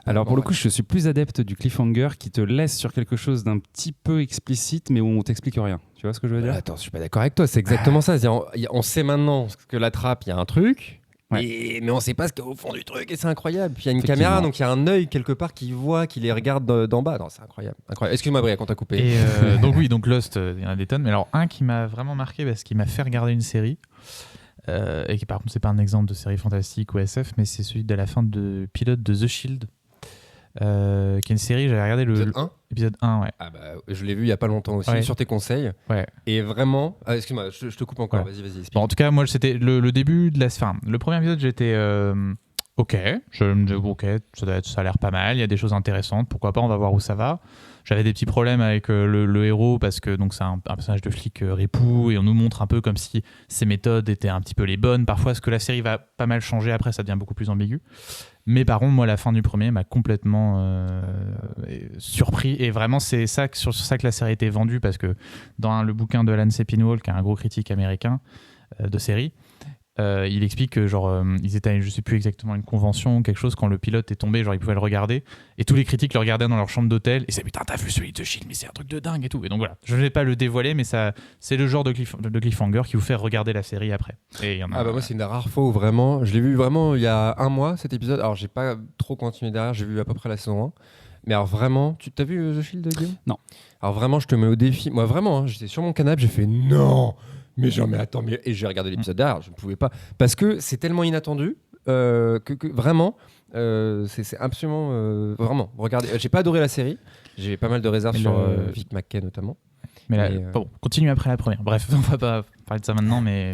alors pour le coup, je suis plus adepte du cliffhanger qui te laisse sur quelque chose d'un petit peu explicite, mais où on t'explique rien. Tu vois ce que je veux dire ? Attends, je suis pas d'accord avec toi. C'est exactement ça. C'est-à-dire, on sait maintenant que la trappe, il y a un truc. Ouais. Mais on sait pas ce qu'il y a au fond du truc, et c'est incroyable. Puis il y a une caméra, donc il y a un œil quelque part qui voit, qui les regarde d'en bas. Non, c'est incroyable. Excuse-moi, Briac, on t'a coupé. Et donc Lost, il y en a des tonnes. Mais alors un qui m'a vraiment marqué parce qu'il m'a fait regarder une série. Et qui par contre c'est pas un exemple de série fantastique ou SF, mais c'est celui de la fin de pilote de The Shield, qui est une série, j'avais regardé épisode 1, ouais. Je l'ai vu il y a pas longtemps aussi, sur tes conseils. Ouais. Et vraiment, excuse-moi, je te coupe encore. Ouais. Vas-y. Explique. Bon, en tout cas, moi c'était le début de la fin. Le premier épisode, j'étais ok, je me dis ok, ça a l'air pas mal, il y a des choses intéressantes, pourquoi pas, on va voir où ça va. J'avais des petits problèmes avec le héros parce que donc c'est un personnage de flic ripou, et on nous montre un peu comme si ses méthodes étaient un petit peu les bonnes. Parfois, parce que la série va pas mal changer, après ça devient beaucoup plus ambigu. Mais par contre, moi, la fin du premier m'a complètement surpris, et vraiment c'est sur ça que la série a été vendue, parce que dans le bouquin de Alan Sepinwall, qui est un gros critique américain de série, il explique que ils étaient à, je sais plus exactement, une convention ou quelque chose, quand le pilote est tombé, ils pouvaient le regarder, et tous les critiques le regardaient dans leur chambre d'hôtel, et c'est putain, t'as vu celui de Shield, mais c'est un truc de dingue et tout. Et donc voilà, je ne vais pas le dévoiler, mais ça, c'est le genre de cliffhanger qui vous fait regarder la série après. Et il y en a moi c'est une des rares fois où vraiment, je l'ai vu vraiment il y a un mois cet épisode. Alors j'ai pas trop continué derrière, j'ai vu à peu près la saison 1. Mais alors vraiment, tu t'as vu The Shield, Guillaume ? Non. Alors vraiment, je te mets au défi. Moi vraiment, j'étais sur mon canapé, j'ai fait non. Mais attends, et j'ai regardé l'épisode derrière, je ne pouvais pas. Parce que c'est tellement inattendu que vraiment, c'est absolument. Vraiment, regardez. J'ai pas adoré la série, j'ai pas mal de réserves sur Vic Mackey notamment. Mais bon, continue après la première. Bref, on va pas parler de ça maintenant, mais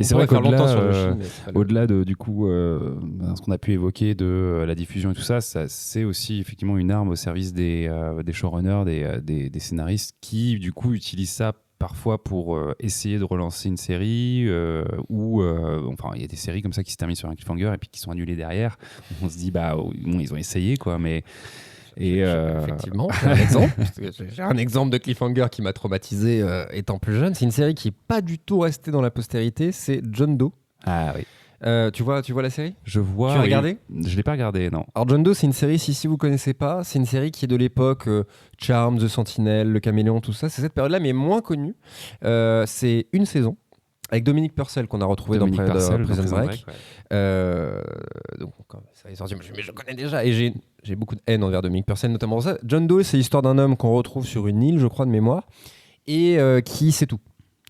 c'est vrai qu'au-delà de du coup, ce qu'on a pu évoquer de la diffusion et tout ça, c'est aussi effectivement une arme au service des showrunners, des scénaristes qui du coup utilisent ça parfois pour essayer de relancer une série ou il y a des séries comme ça qui se terminent sur un cliffhanger et puis qui sont annulées derrière. On se dit ils ont essayé quoi, mais effectivement, j'ai un exemple de cliffhanger qui m'a traumatisé étant plus jeune. C'est une série qui est pas du tout restée dans la postérité, c'est John Doe. Ah oui. Tu vois la série ? Je vois. Tu l'as regardée ? Je l'ai pas regardée, non. Alors John Doe, c'est une série, si vous connaissez pas, c'est une série qui est de l'époque Charmed, The Sentinel, Le Caméléon, tout ça. C'est cette période-là, mais moins connue. C'est une saison avec Dominique Purcell qu'on a retrouvé dans Prison Break. Donc, ça est sorti, mais je connais déjà, et j'ai beaucoup de haine envers Dominique Purcell, notamment pour ça. John Doe, c'est l'histoire d'un homme qu'on retrouve sur une île, je crois de mémoire, et qui sait tout.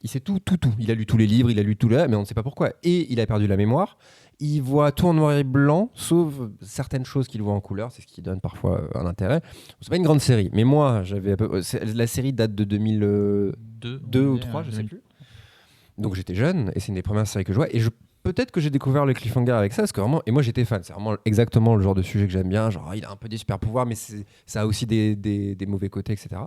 Il sait tout. Il a lu tous les livres, il a lu tout là, mais on ne sait pas pourquoi. Et il a perdu la mémoire. Il voit tout en noir et blanc, sauf certaines choses qu'il voit en couleur. C'est ce qui donne parfois un intérêt. C'est pas une grande série, mais moi, la série date de 2002 ou 3, je sais plus. Donc j'étais jeune, et c'est une des premières séries que je vois. Et peut-être que j'ai découvert le cliffhanger avec ça, parce que vraiment, et moi j'étais fan. C'est vraiment exactement le genre de sujet que j'aime bien. Genre, il a un peu des super pouvoirs, mais ça a aussi des mauvais côtés, etc.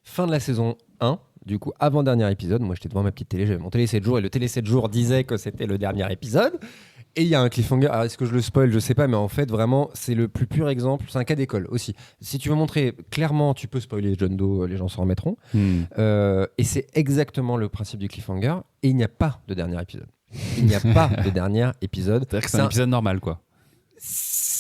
Fin de la saison 1. Du coup, avant-dernier épisode, moi j'étais devant ma petite télé, j'avais mon télé 7 jours et le télé 7 jours disait que c'était le dernier épisode. Et il y a un cliffhanger. Alors est-ce que je le spoil ? Je sais pas, mais en fait, vraiment, c'est le plus pur exemple. C'est un cas d'école aussi. Si tu veux montrer clairement, tu peux spoiler John Doe, les gens s'en remettront. Et c'est exactement le principe du cliffhanger. Et il n'y a pas de dernier épisode. Il n'y a pas de dernier épisode. C'est-à-dire que c'est un épisode normal, quoi.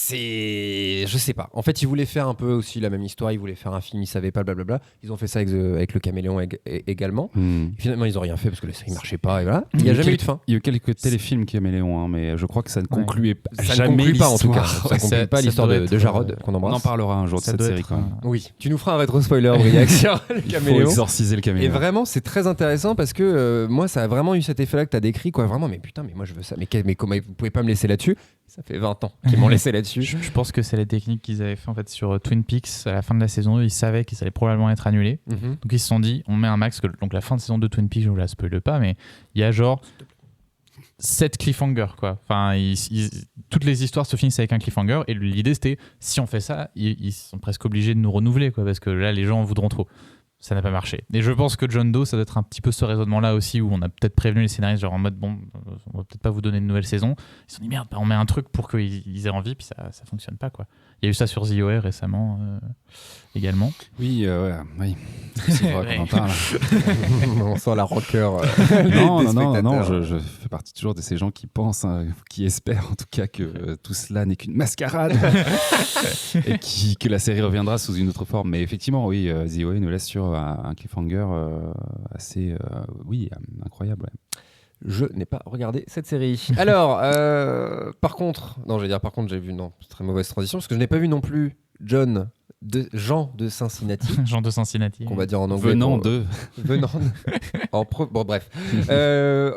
Je sais pas. En fait, ils voulaient faire un peu aussi la même histoire. Ils voulaient faire un film, ils savaient pas, blablabla. Ils ont fait ça avec le Caméléon également. Finalement, ils ont rien fait parce que la série marchait pas. Et voilà. Il n'y a jamais eu de fin. Il y a eu quelques téléfilms Caméléon, hein, mais je crois que ça ne concluait jamais. Ça ne conclut pas en tout cas. Ça ne conclut pas l'histoire de Jarod qu'on embrasse. On en parlera un jour de cette série quand même. Oui. Tu nous feras un rétro-spoiler, Briac, sur le Caméléon. Il faut exorciser le Caméléon. Et vraiment, c'est très intéressant parce que moi, ça a vraiment eu cet effet-là que tu as décrit. Quoi. Vraiment, mais putain, mais moi je veux ça. Mais comment vous pouvez pas me laisser là-dessus ? Ça fait 20 ans qu'ils m'ont laissé là-dessus. Je pense que c'est la technique qu'ils avaient fait en fait sur Twin Peaks à la fin de la saison 2. Ils savaient qu'ils allaient probablement être annulés. Donc ils se sont dit, on met un max. Donc la fin de saison 2 de Twin Peaks, je vous la spoile pas, mais il y a genre 7 cliffhangers, quoi. Enfin, toutes les histoires se finissent avec un cliffhanger. Et l'idée, c'était, si on fait ça, ils sont presque obligés de nous renouveler, quoi, parce que là, les gens en voudront trop. Ça n'a pas marché. Et je pense que John Doe, ça doit être un petit peu ce raisonnement-là aussi, où on a peut-être prévenu les scénaristes, genre en mode, bon, on va peut-être pas vous donner de nouvelle saison. Ils se sont dit, merde, on met un truc pour qu'ils aient envie, puis ça fonctionne pas, quoi. Il y a eu ça sur The OA récemment, également. Oui, oui. C'est vrai qu'on en parle. On sent la rancœur. Non, je fais partie toujours de ces gens qui pensent, qui espèrent en tout cas que tout cela n'est qu'une mascarade et que la série reviendra sous une autre forme. Mais effectivement, oui, The OA nous laisse sur un cliffhanger assez, incroyable. Ouais. Je n'ai pas regardé cette série. Alors, par contre, j'ai vu, c'est très mauvaise transition, parce que je n'ai pas vu non plus Jean de Cincinnati. Jean de Cincinnati. Qu'on va dire en anglais. Venant de. Bon, bref.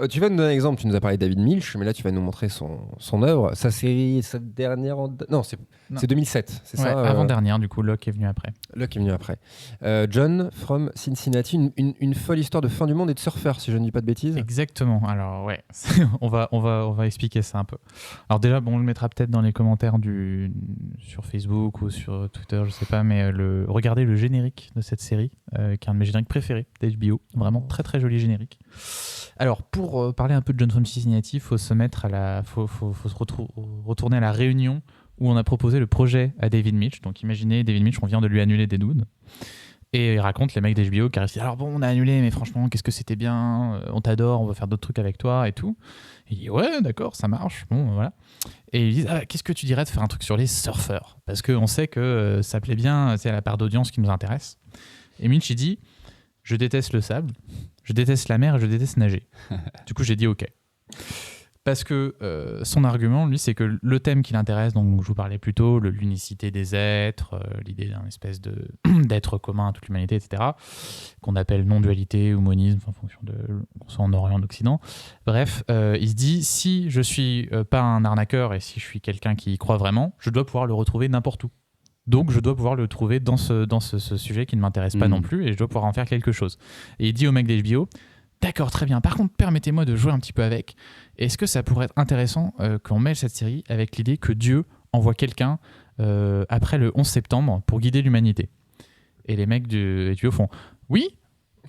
Tu vas nous donner un exemple. Tu nous as parlé de David Milch, mais là, tu vas nous montrer son œuvre. Sa série, sa dernière. Non, c'est 2007. C'est ça avant-dernière, du coup, Locke est venu après. John from Cincinnati, une folle histoire de fin du monde et de surfeur, si je ne dis pas de bêtises. Exactement. Alors, ouais, on va expliquer ça un peu. Alors, déjà, on le mettra peut-être dans les commentaires sur Facebook ou sur Twitter, je sais pas, mais regardez le générique de cette série, qui est un de mes génériques préférés d'HBO. Vraiment très très joli générique. Alors, pour parler un peu de John from Cincinnati, il faut se mettre faut se retourner à la réunion où on a proposé le projet à David Milch. Donc imaginez, David Milch, on vient de lui annuler des dudes. Et il raconte les mecs d'HBO qui arrivent, alors bon, on a annulé, mais franchement, qu'est-ce que c'était bien, on t'adore, on va faire d'autres trucs avec toi et tout. Et il dit, ouais, d'accord, ça marche, bon, voilà. Et ils disent, qu'est-ce que tu dirais de faire un truc sur les surfeurs ? Parce qu'on sait que ça plaît bien, c'est la part d'audience qui nous intéresse. Et Milch, il dit, je déteste le sable, je déteste la mer et je déteste nager. Du coup, j'ai dit, ok. Parce que son argument, lui, c'est que le thème qui l'intéresse, donc je vous parlais plus tôt, l'unicité des êtres, l'idée d'un espèce d'être commun à toute l'humanité, etc., qu'on appelle non-dualité ou monisme, en fonction de qu'on soit en Orient, en Occident. Bref, il se dit, si je suis pas un arnaqueur et si je suis quelqu'un qui y croit vraiment, je dois pouvoir le retrouver n'importe où. Donc, je dois pouvoir le trouver dans ce sujet qui ne m'intéresse pas non plus et je dois pouvoir en faire quelque chose. Et il dit au mec d'HBO, d'accord, très bien. Par contre, permettez-moi de jouer un petit peu avec. Est-ce que ça pourrait être intéressant qu'on mêle cette série avec l'idée que Dieu envoie quelqu'un après le 11 septembre pour guider l'humanité ? Et les mecs du HBO font « Oui,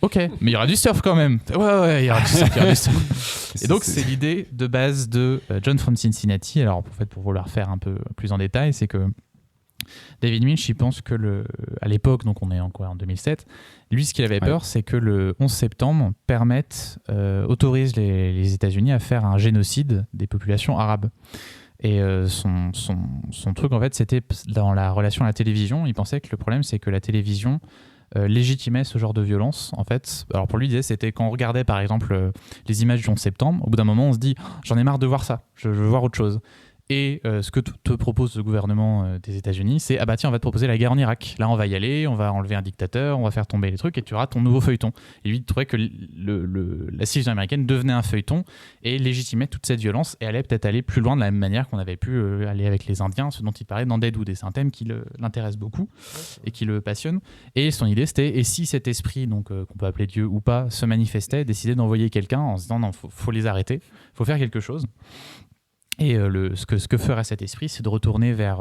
ok, mais il y aura du surf quand même. » Ouais, il y aura du surf. Et donc, c'est l'idée de base de John from Cincinnati. Alors, en fait, pour vouloir faire un peu plus en détail, c'est que David Milch, il pense que à l'époque, donc on est en 2007, lui, ce qu'il avait peur, c'est que le 11 septembre autorise les États-Unis à faire un génocide des populations arabes. Et son truc, en fait, c'était dans la relation à la télévision. Il pensait que le problème, c'est que la télévision légitimait ce genre de violence. En fait, alors pour lui, l'idée, c'était quand on regardait, par exemple, les images du 11 septembre, au bout d'un moment, on se dit « J'en ai marre de voir ça, je veux voir autre chose ». Et ce que te propose le gouvernement des États-Unis, c'est ah bah tiens, on va te proposer la guerre en Irak. Là, on va y aller, on va enlever un dictateur, on va faire tomber les trucs et tu auras ton nouveau feuilleton. Et lui, il trouvait que la civilisation américaine devenait un feuilleton et légitimait toute cette violence et allait peut-être aller plus loin de la même manière qu'on avait pu aller avec les Indiens, ce dont il parlait dans Deadwood. Et c'est un thème qui l'intéresse beaucoup et qui le passionne. Et son idée, c'était et si cet esprit, donc qu'on peut appeler Dieu ou pas, se manifestait, décidait d'envoyer quelqu'un en se disant non, faut les arrêter, faut faire quelque chose. Et ce que ferait cet esprit, c'est de retourner vers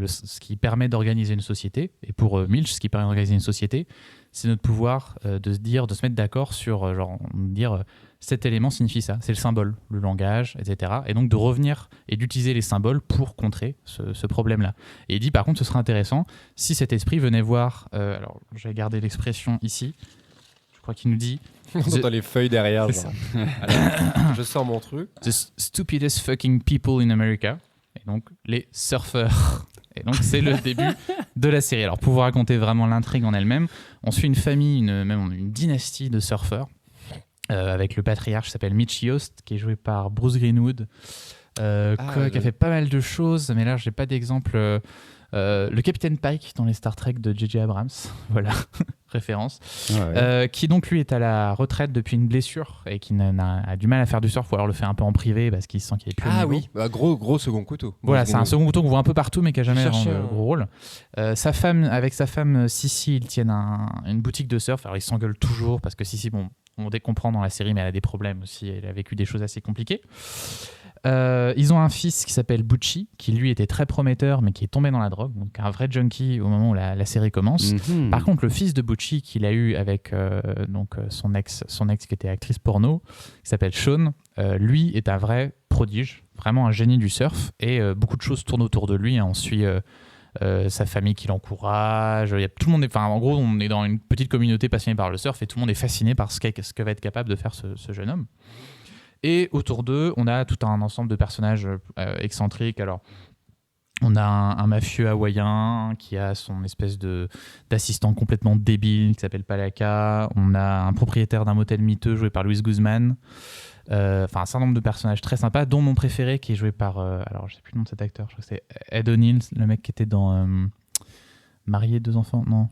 ce qui permet d'organiser une société. Et pour Milch, ce qui permet d'organiser une société, c'est notre pouvoir de se mettre d'accord sur, cet élément signifie ça, c'est le symbole, le langage, etc. Et donc de revenir et d'utiliser les symboles pour contrer ce problème-là. Et il dit, par contre, ce serait intéressant si cet esprit venait voir, alors j'ai gardé l'expression ici, je crois qu'il nous dit... On entend les feuilles derrière. Alors, je sors mon truc. The stupidest fucking people in America. Et donc, les surfeurs. Et donc, c'est le début de la série. Alors, pour vous raconter vraiment l'intrigue en elle-même, on suit une famille, une dynastie de surfeurs, avec le patriarche qui s'appelle Mitch Yost, qui est joué par Bruce Greenwood, qui a fait pas mal de choses, mais là, j'ai pas d'exemple. Le Capitaine Pike dans les Star Trek de J.J. Abrams, voilà, référence, qui donc lui est à la retraite depuis une blessure et qui a du mal à faire du surf, ou alors le fait un peu en privé parce qu'il sent qu'il est plus au niveau. Gros second couteau. Voilà, c'est un second couteau qu'on voit un peu partout mais qui a jamais un gros rôle. Avec sa femme Sissi, ils tiennent une boutique de surf. Alors ils s'engueulent toujours parce que Sissi, on comprend dans la série, mais elle a des problèmes aussi, elle a vécu des choses assez compliquées. Ils ont un fils qui s'appelle Bucci, qui lui était très prometteur, mais qui est tombé dans la drogue, donc un vrai junkie au moment où la série commence. Mm-hmm. Par contre, le fils de Bucci qu'il a eu avec son ex qui était actrice porno, qui s'appelle Sean, lui est un vrai prodige, vraiment un génie du surf, et beaucoup de choses tournent autour de lui. On suit sa famille qui l'encourage. Tout le monde en gros, on est dans une petite communauté passionnée par le surf, et tout le monde est fasciné par ce que va être capable de faire ce jeune homme. Et autour d'eux, on a tout un ensemble de personnages excentriques. Alors, on a un mafieux hawaïen qui a son espèce d'assistant complètement débile qui s'appelle Palaka. On a un propriétaire d'un motel miteux joué par Luis Guzman. Un certain nombre de personnages très sympas, dont mon préféré qui est joué par... alors, je sais plus le nom de cet acteur. Je crois que c'est Ed O'Neill, le mec qui était dans... Marié, 2 enfants, non.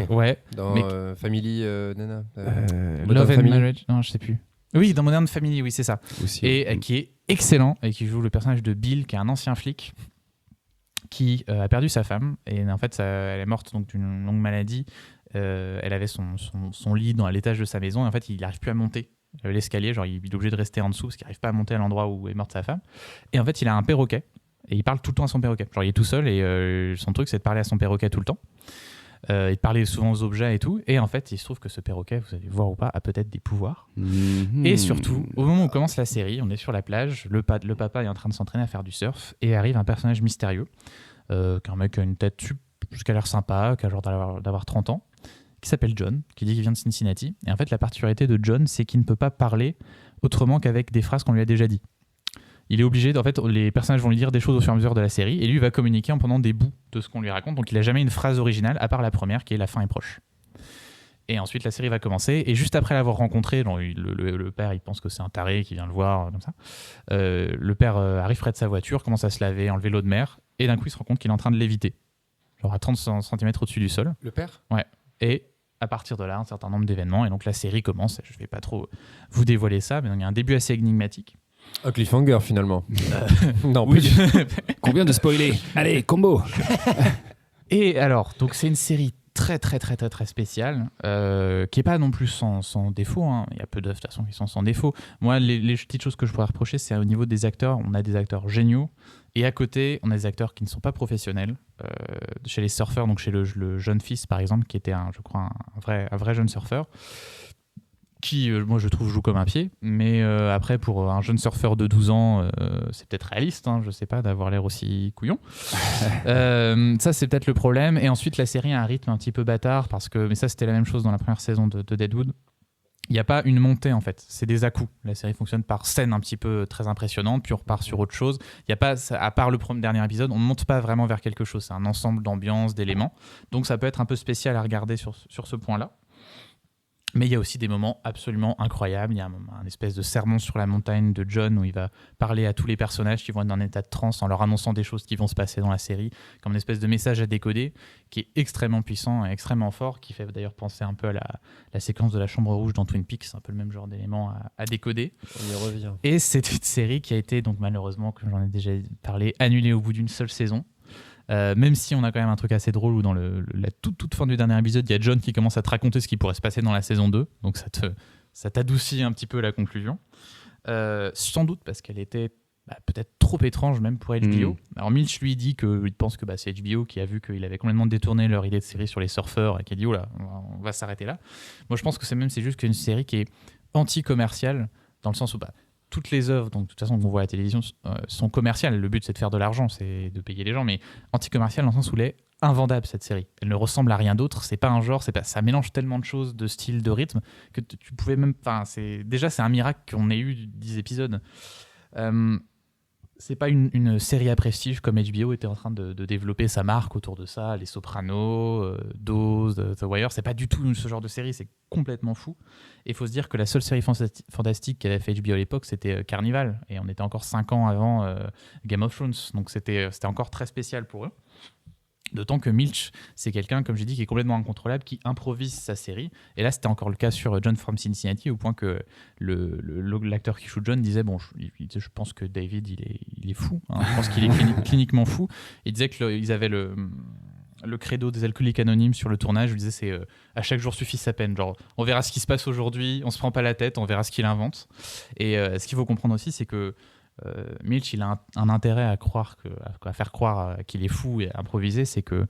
Ouais. Dans Family Nana. Love and Marriage, non, je sais plus. Oui, dans Modern Family, oui, c'est ça. Aussi, et qui est excellent et qui joue le personnage de Bill, qui est un ancien flic qui a perdu sa femme. Et en fait, elle est morte donc, d'une longue maladie. Elle avait son lit à l'étage de sa maison. Et en fait, il n'arrive plus à monter l'escalier. Genre, il est obligé de rester en dessous parce qu'il n'arrive pas à monter à l'endroit où est morte sa femme. Et en fait, il a un perroquet. Et il parle tout le temps à son perroquet. Genre, il est tout seul et son truc, c'est de parler à son perroquet tout le temps. Il parlait souvent aux objets et tout, et en fait il se trouve que ce perroquet, vous allez voir ou pas, a peut-être des pouvoirs. Et surtout, au moment où commence la série, on est sur la plage, le papa est en train de s'entraîner à faire du surf, et arrive un personnage mystérieux, qu'un mec qui a une tête qui a l'air sympa, qui a genre d'avoir 30 ans, qui s'appelle John, qui dit qu'il vient de Cincinnati. Et en fait la particularité de John, c'est qu'il ne peut pas parler autrement qu'avec des phrases qu'on lui a déjà dit. Il est obligé, en fait, les personnages vont lui dire des choses au fur et à mesure de la série, et lui va communiquer en prenant des bouts de ce qu'on lui raconte, donc il n'a jamais une phrase originale, à part la première, qui est « la fin est proche ». Et ensuite, la série va commencer, et juste après l'avoir rencontré, genre, le père, il pense que c'est un taré qui vient le voir, comme ça. Le père arrive près de sa voiture, commence à se laver, enlever l'eau de mer, et d'un coup, il se rend compte qu'il est en train de léviter, genre à 30 cm au-dessus du sol. Le père ? Ouais. Et à partir de là, un certain nombre d'événements, et donc la série commence, je ne vais pas trop vous dévoiler ça, mais il y a un début assez énigmatique. Un cliffhanger finalement. Non, oui. Combien de spoilers ? Allez, combo. Et alors, donc c'est une série très très très très très spéciale, qui est pas non plus sans défaut. Hein. Il y a peu d'œuvres de toute façon qui sont sans défaut. Moi, les petites choses que je pourrais reprocher, c'est au niveau des acteurs. On a des acteurs géniaux, et à côté, on a des acteurs qui ne sont pas professionnels. Chez les surfeurs, donc chez le jeune fils par exemple, qui était un vrai jeune surfeur. Qui, moi, je trouve, joue comme un pied. Mais après, pour un jeune surfeur de 12 ans, c'est peut-être réaliste, hein, je sais pas, d'avoir l'air aussi couillon. Ça, c'est peut-être le problème. Et ensuite, la série a un rythme un petit peu bâtard, mais ça, c'était la même chose dans la première saison de Deadwood. Il n'y a pas une montée, en fait. C'est des à-coups. La série fonctionne par scène un petit peu très impressionnante, puis on repart sur autre chose. Il y a pas, à part le dernier épisode, on ne monte pas vraiment vers quelque chose. C'est un ensemble d'ambiance, d'éléments. Donc, ça peut être un peu spécial à regarder sur ce point-là. Mais il y a aussi des moments absolument incroyables. Il y a un espèce de sermon sur la montagne de John où il va parler à tous les personnages qui vont être dans un état de transe en leur annonçant des choses qui vont se passer dans la série, comme une espèce de message à décoder qui est extrêmement puissant et extrêmement fort, qui fait d'ailleurs penser un peu à la séquence de la chambre rouge dans Twin Peaks, c'est un peu le même genre d'élément à décoder. On y revient. Et c'est une série qui a été, donc malheureusement, comme j'en ai déjà parlé, annulée au bout d'une seule saison. Même si on a quand même un truc assez drôle où dans la toute fin du dernier épisode, il y a John qui commence à te raconter ce qui pourrait se passer dans la saison 2, donc ça t'adoucit un petit peu la conclusion. Sans doute parce qu'elle était peut-être trop étrange même pour HBO. Alors Milch lui dit qu'il pense que c'est HBO qui a vu qu'il avait complètement détourné leur idée de série sur les surfeurs et qui a dit oh là, on va s'arrêter là. Moi je pense que c'est juste qu'une série qui est anti-commerciale dans le sens où toutes les œuvres, donc de toute façon qu'on voit à la télévision, sont commerciales. Le but c'est de faire de l'argent, c'est de payer les gens, mais anti-commerciale dans le sens où elle est invendable cette série. Elle ne ressemble à rien d'autre. C'est pas un genre, ça mélange tellement de choses, de styles, de rythmes que tu pouvais même. Enfin, c'est un miracle qu'on ait eu 10 épisodes. C'est pas une série à prestige comme HBO était en train de développer sa marque autour de ça, Les Sopranos, Dose, The Wire. C'est pas du tout ce genre de série, c'est complètement fou. Et il faut se dire que la seule série fantastique qu'avait fait HBO à l'époque, c'était Carnival. Et on était encore 5 ans avant Game of Thrones. Donc c'était encore très spécial pour eux. D'autant que Milch, c'est quelqu'un, comme j'ai dit, qui est complètement incontrôlable, qui improvise sa série. Et là, c'était encore le cas sur John from Cincinnati, au point que l'acteur qui joue John disait je pense que David, il est fou. Hein. Je pense qu'il est cliniquement fou. Il disait qu'ils avaient le credo des alcooliques anonymes sur le tournage. Il disait c'est à chaque jour suffit sa peine. Genre, on verra ce qui se passe aujourd'hui, on se prend pas la tête, on verra ce qu'il invente. Et ce qu'il faut comprendre aussi, c'est que Milch, il a un intérêt à faire croire qu'il est fou et à improviser, c'est que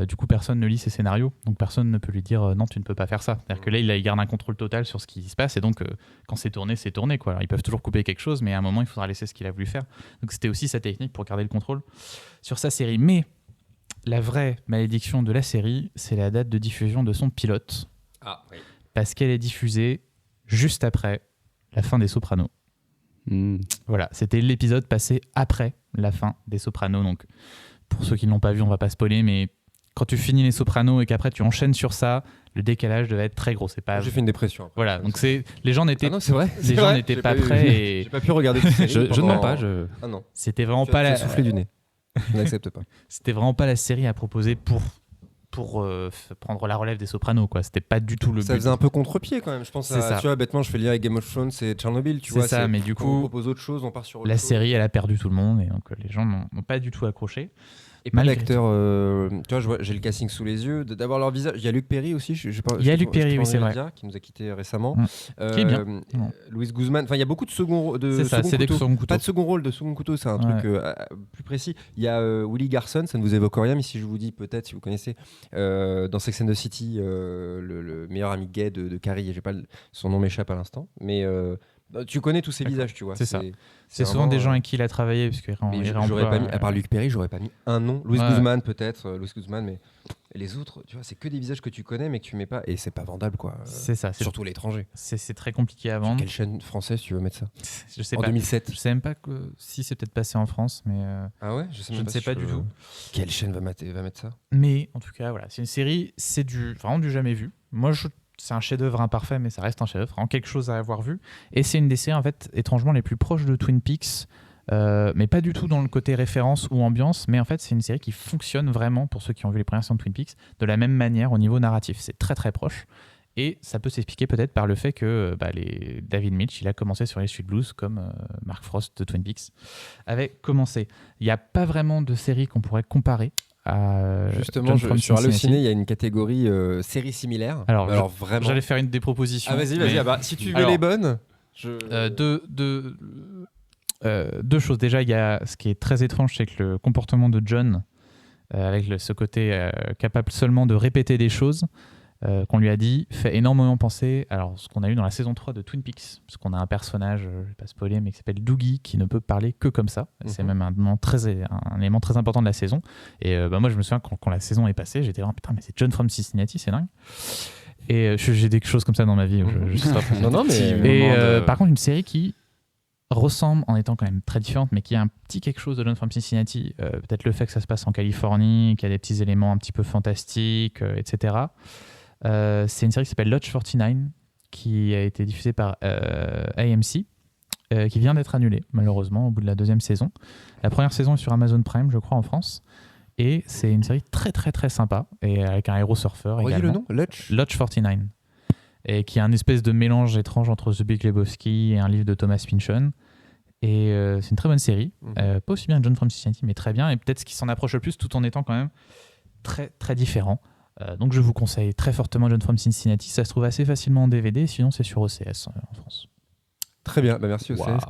du coup personne ne lit ses scénarios, donc personne ne peut lui dire non, tu ne peux pas faire ça. C'est-à-dire que là il garde un contrôle total sur ce qui se passe, et donc quand c'est tourné quoi. Alors, ils peuvent toujours couper quelque chose, mais à un moment il faudra laisser ce qu'il a voulu faire. Donc c'était aussi sa technique pour garder le contrôle sur sa série. Mais la vraie malédiction de la série, c'est la date de diffusion de son pilote, parce qu'elle est diffusée juste après la fin des Sopranos. Voilà, c'était l'épisode passé après la fin des Sopranos. Donc, pour ceux qui ne l'ont pas vu, on va pas spoiler, mais quand tu finis les Sopranos et qu'après tu enchaînes sur ça, le décalage devait être très gros. C'est pas. J'ai fait une dépression. Après. Voilà, donc les gens n'étaient. Ah non, c'est vrai. Les gens n'étaient pas prêts. Et... J'ai pas pu regarder cette série. Je ne mens pas. Ah non. C'était vraiment pas la. Souffler du nez. Je n'accepte pas. C'était vraiment pas la série à proposer pour prendre la relève des Sopranos, quoi. C'était pas du tout le but. Ça faisait un peu contre-pied quand même. Je pense tu vois, bêtement, je fais lien avec Game of Thrones et Tchernobyl, tu vois. C'est ça, mais du coup, on propose autre chose, on part sur autre chose. La série, elle a perdu tout le monde, et donc les gens n'ont pas du tout accroché. Et pas d'acteurs, tu vois, j'ai le casting sous les yeux, d'avoir leur visage. Il y a Luc Perry aussi, il y a Luc Perry, oui, c'est vrai. Qui nous a quittés récemment. Qui est bien. Luis Guzman, enfin, il y a beaucoup de second rôle. C'est ça, c'est des second couteaux. Pas de second rôle, de second couteau, c'est un truc plus précis. Il y a Willie Garson, ça ne vous évoque rien, mais si je vous dis peut-être, si vous connaissez, dans Sex and the City, le meilleur ami gay de Carrie, son nom m'échappe à l'instant, mais. Tu connais tous ces visages, tu vois. C'est ça. C'est souvent des gens avec qui il a travaillé. Parce à part Luc Perry, j'aurais pas mis un nom. Luis Guzman, peut-être. Luis Guzman, mais les autres, tu vois, c'est que des visages que tu connais, mais que tu mets pas. Et c'est pas vendable, quoi. C'est ça. Surtout l'étranger. C'est très compliqué à vendre. Sur quelle chaîne française tu veux mettre ça? Je sais pas. En 2007. Je sais même pas si c'est peut-être passé en France, mais. Ah ouais? Je ne sais pas du tout. Quelle chaîne va mettre ça? Mais en tout cas, voilà. C'est une série, c'est vraiment du jamais vu. Moi, c'est un chef-d'œuvre imparfait, mais ça reste un chef-d'œuvre, vraiment quelque chose à avoir vu. Et c'est une des séries, en fait, étrangement les plus proches de Twin Peaks, mais pas du tout dans le côté référence ou ambiance, mais en fait, c'est une série qui fonctionne vraiment, pour ceux qui ont vu les premières saisons de Twin Peaks, de la même manière au niveau narratif. C'est très très proche. Et ça peut s'expliquer peut-être par le fait que David Milch, il a commencé sur les Street Blues, comme Mark Frost de Twin Peaks avait commencé. Il n'y a pas vraiment de série qu'on pourrait comparer. Justement, sur Allociné, il y a une catégorie séries similaires. Alors vraiment, j'allais faire des propositions. Ah vas-y. Si tu veux les bonnes. Deux choses. Déjà, il y a ce qui est très étrange, c'est que le comportement de John, avec ce côté capable seulement de répéter des choses qu'on lui a dit, fait énormément penser à ce qu'on a eu dans la saison 3 de Twin Peaks, parce qu'on a un personnage, je ne vais pas spoiler, mais qui s'appelle Doogie, qui ne peut parler que comme ça. C'est même un élément très important de la saison. Et moi, je me souviens quand la saison est passée, j'étais vraiment putain, mais c'est John from Cincinnati, c'est dingue. Et j'ai des choses comme ça dans ma vie. Par contre, une série qui ressemble, en étant quand même très différente, mais qui a un petit quelque chose de John from Cincinnati, peut-être le fait que ça se passe en Californie, qu'il y a des petits éléments un petit peu fantastiques, etc. C'est une série qui s'appelle Lodge 49, qui a été diffusé par AMC, qui vient d'être annulé, malheureusement, au bout de la 2e saison. La première saison est sur Amazon Prime, je crois, en France. Et c'est une série très, très, très sympa, et avec un héros surfeur également. le nom Lodge 49. Et qui est un espèce de mélange étrange entre The Big Lebowski et un livre de Thomas Pynchon. Et c'est une très bonne série. Pas aussi bien que John from Cincinnati, mais très bien. Et peut-être ce qui s'en approche le plus, tout en étant quand même très, très différent. Donc je vous conseille très fortement John from Cincinnati. Ça se trouve assez facilement en DVD, sinon c'est sur OCS en France. Très bien, merci OCS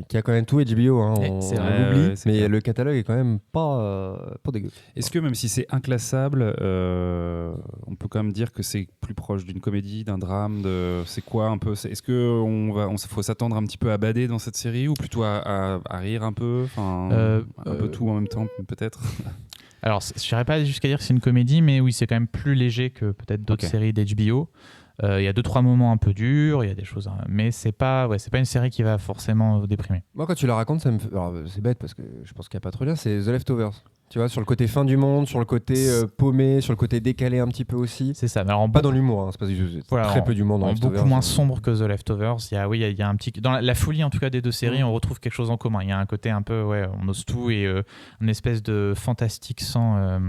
qui a quand même tout HBO, hein, on l'oublie, mais clair. Le catalogue est quand même pas dégueu. Est-ce que même si c'est inclassable, on peut quand même dire que c'est plus proche d'une comédie, d'un drame, c'est quoi un peu, est-ce que faut s'attendre un petit peu à bader dans cette série ou plutôt à rire un peu, un peu tout en même temps peut-être? Alors je n'irais pas jusqu'à dire que c'est une comédie, mais oui, c'est quand même plus léger que peut-être d'autres séries d'HBO. Il y a 2-3 moments un peu durs, il y a des choses, mais c'est pas une série qui va forcément vous déprimer. Moi, quand tu la racontes, ça me fait... Alors, c'est bête parce que je pense qu'il n'y a pas trop de lien, c'est The Leftovers. Tu vois, sur le côté fin du monde, sur le côté paumé, sur le côté décalé un petit peu aussi. C'est ça. Mais alors, pas dans l'humour, hein, c'est parce que très peu d'humour dans Leftovers. Beaucoup moins sombre que The Leftovers. Il y a un petit... Dans la folie, en tout cas, des deux séries, on retrouve quelque chose en commun. Il y a un côté un peu, on ose tout et une espèce de fantastique sans...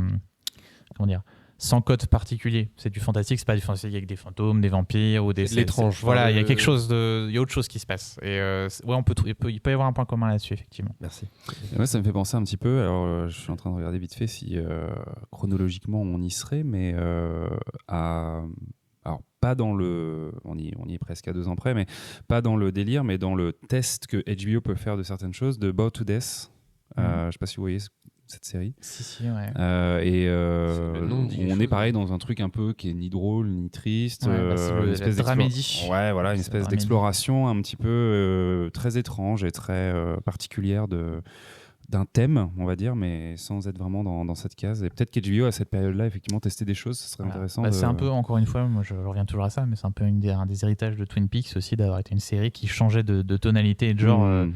comment dire, sans code particulier. C'est du fantastique, c'est pas du fantastique avec des fantômes, des vampires ou des... L'étrange. Voilà, il y a quelque chose il y a autre chose qui se passe. Et il peut y avoir un point commun là-dessus, effectivement. Merci. Et moi, ça me fait penser un petit peu, alors je suis en train de regarder vite fait si chronologiquement on y serait, mais alors pas dans le... On y est presque à 2 ans près, mais pas dans le délire, mais dans le test que HBO peut faire de certaines choses, de Bow to Death. Je sais pas si vous voyez cette série. Si, ouais. On est pareil dans un truc un peu qui est ni drôle ni triste, une espèce dramédie. Ouais, voilà, une espèce d'exploration un petit peu très étrange et très particulière d'un thème, on va dire, mais sans être vraiment dans cette case. Et peut-être qu'HBO à cette période-là, effectivement, tester des choses, ce serait intéressant. C'est un peu, encore une fois, moi je reviens toujours à ça, mais c'est un peu un des héritages de Twin Peaks aussi, d'avoir été une série qui changeait de tonalité et de genre.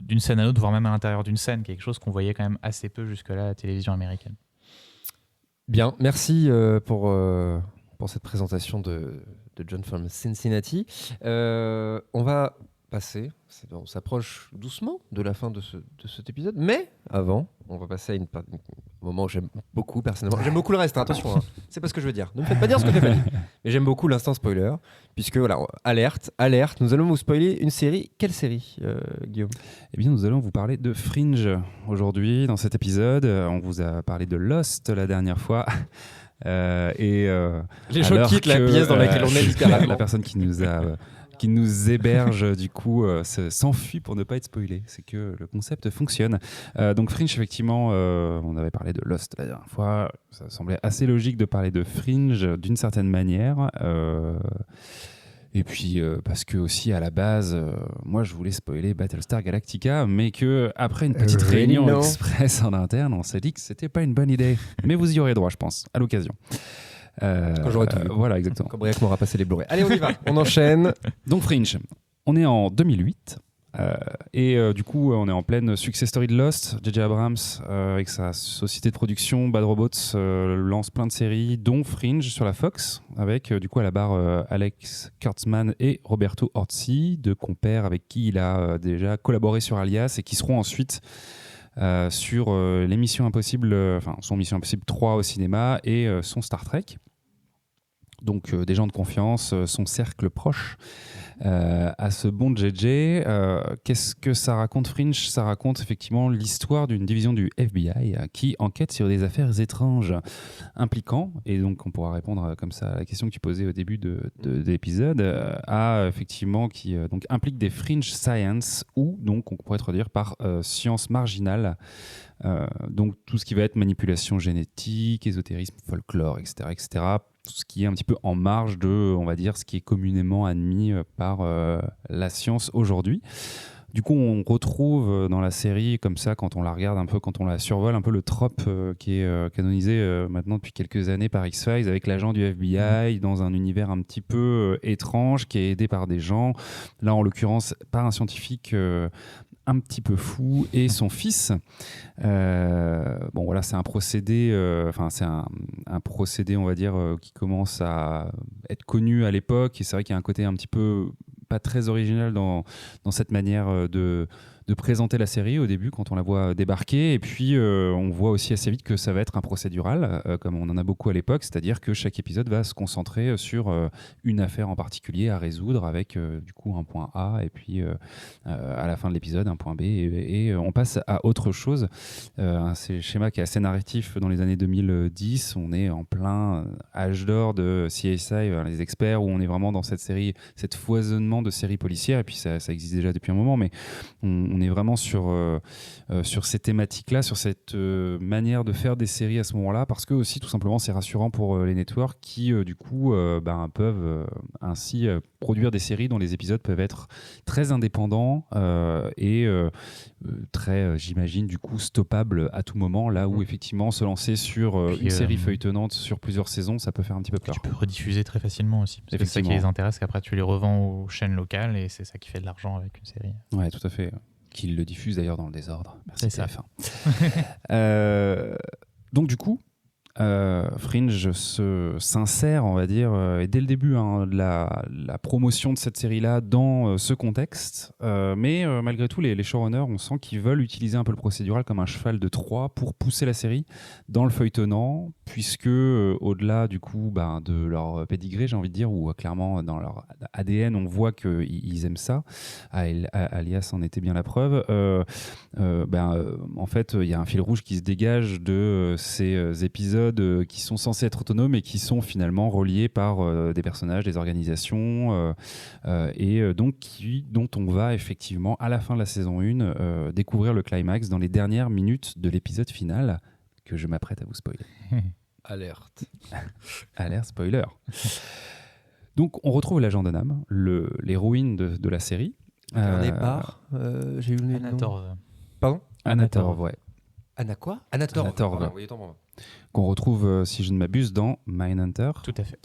D'une scène à l'autre, voire même à l'intérieur d'une scène, quelque chose qu'on voyait quand même assez peu jusque-là à la télévision américaine. Bien, merci pour cette présentation de John from Cincinnati. On va passer, on s'approche doucement de la fin de cet épisode, mais avant, on va passer à un moment où j'aime beaucoup personnellement. J'aime beaucoup le reste, hein, attention, hein. C'est pas ce que je veux dire. Ne me faites pas dire ce que tu n'as pas dit. Mais j'aime beaucoup l'instant spoiler, puisque voilà, alerte, nous allons vous spoiler une série. Quelle série, Guillaume ? Eh bien, nous allons vous parler de Fringe aujourd'hui dans cet épisode. On vous a parlé de Lost la dernière fois. Les gens quittent la pièce dans laquelle on est littéralement. La personne qui nous héberge du coup s'enfuit pour ne pas être spoilé. C'est que le concept fonctionne. Donc Fringe, effectivement, on avait parlé de Lost la dernière fois. Ça semblait assez logique de parler de Fringe d'une certaine manière. Et puis parce que aussi à la base, moi je voulais spoiler Battlestar Galactica, mais que après une petite réunion express en interne, on s'est dit que c'était pas une bonne idée. Mais vous y aurez droit, je pense, à l'occasion. Quand j'aurai tout vu. Voilà, exactement. Quand Briac m'aura passé les Blu-ray. Allez, on y va. On enchaîne. Donc Fringe, on est en 2008. Du coup, on est en pleine success story de Lost. J.J. Abrams, avec sa société de production Bad Robots, lance plein de séries, dont Fringe sur la Fox, avec du coup à la barre Alex Kurtzman et Roberto Orci, deux compères avec qui il a déjà collaboré sur Alias et qui seront ensuite sur l'émission Impossible, son Mission Impossible 3 au cinéma et son Star Trek. Donc des gens de confiance, son cercle proche. À ce bon JJ, qu'est-ce que ça raconte Fringe ? Ça raconte effectivement l'histoire d'une division du FBI qui enquête sur des affaires étranges impliquant, et donc on pourra répondre comme ça à la question que tu posais au début de l'épisode, effectivement qui donc implique des fringe science, ou donc on pourrait traduire par science marginale. Donc tout ce qui va être manipulation génétique, ésotérisme, folklore, etc., etc., tout ce qui est un petit peu en marge de, on va dire, ce qui est communément admis par la science aujourd'hui. Du coup, on retrouve dans la série, comme ça, quand on la regarde un peu, quand on la survole, un peu le trope qui est canonisé maintenant depuis quelques années par X-Files, avec l'agent du FBI dans un univers un petit peu étrange, qui est aidé par des gens. Là, en l'occurrence, par un scientifique un petit peu fou et son fils. Bon voilà, c'est un procédé, c'est un procédé, on va dire, qui commence à être connu à l'époque. Et c'est vrai qu'il y a un côté un petit peu pas très original dans cette manière de présenter la série au début quand on la voit débarquer, et puis on voit aussi assez vite que ça va être un procédural comme on en a beaucoup à l'époque, c'est-à-dire que chaque épisode va se concentrer sur une affaire en particulier à résoudre avec du coup un point A et puis à la fin de l'épisode un point B et on passe à autre chose. C'est un schéma qui est assez narratif dans les années 2010, on est en plein âge d'or de CSI, les experts, où on est vraiment dans cette série, cette foisonnement de séries policières, et puis ça existe déjà depuis un moment, mais on est vraiment sur ces thématiques-là, sur cette manière de faire des séries à ce moment-là, parce que aussi tout simplement c'est rassurant pour les networks qui du coup peuvent ainsi produire des séries dont les épisodes peuvent être très indépendants et très, j'imagine, du coup stoppables à tout moment, là où effectivement se lancer sur une série feuilletonnante sur plusieurs saisons, ça peut faire un petit peu peur. Tu peux rediffuser très facilement aussi, parce que c'est ça qui les intéresse, qu'après tu les revends aux chaînes locales et c'est ça qui fait de l'argent avec une série. Ouais, tout à fait. Qu'ils le diffusent d'ailleurs dans le désordre. Merci TF1. Donc du coup, Fringe s'insère, on va dire, et dès le début de la promotion de cette série-là dans ce contexte. Mais malgré tout, les showrunners, on sent qu'ils veulent utiliser un peu le procédural comme un cheval de Troie pour pousser la série dans le feuilletonnant, puisque au-delà du coup de leur pédigré, j'ai envie de dire, ou clairement dans leur ADN, on voit qu'ils aiment ça. Alias en était bien la preuve. En fait, il y a un fil rouge qui se dégage de ces épisodes qui sont censés être autonomes et qui sont finalement reliés par des personnages, des organisations et donc dont on va effectivement à la fin de la saison 1 découvrir le climax dans les dernières minutes de l'épisode final que je m'apprête à vous spoiler. Alerte. Alerte spoiler. Donc on retrouve l'agent Dunham, l'héroïne de la série. Incarné par j'ai eu le Anna nom. Torv. Pardon? Anna Torv, ouais. Anna quoi? Anna Torv. Anna Torv. Voilà, oui, attends, moi. Qu'on retrouve, si je ne m'abuse, dans Mindhunter. Tout à fait.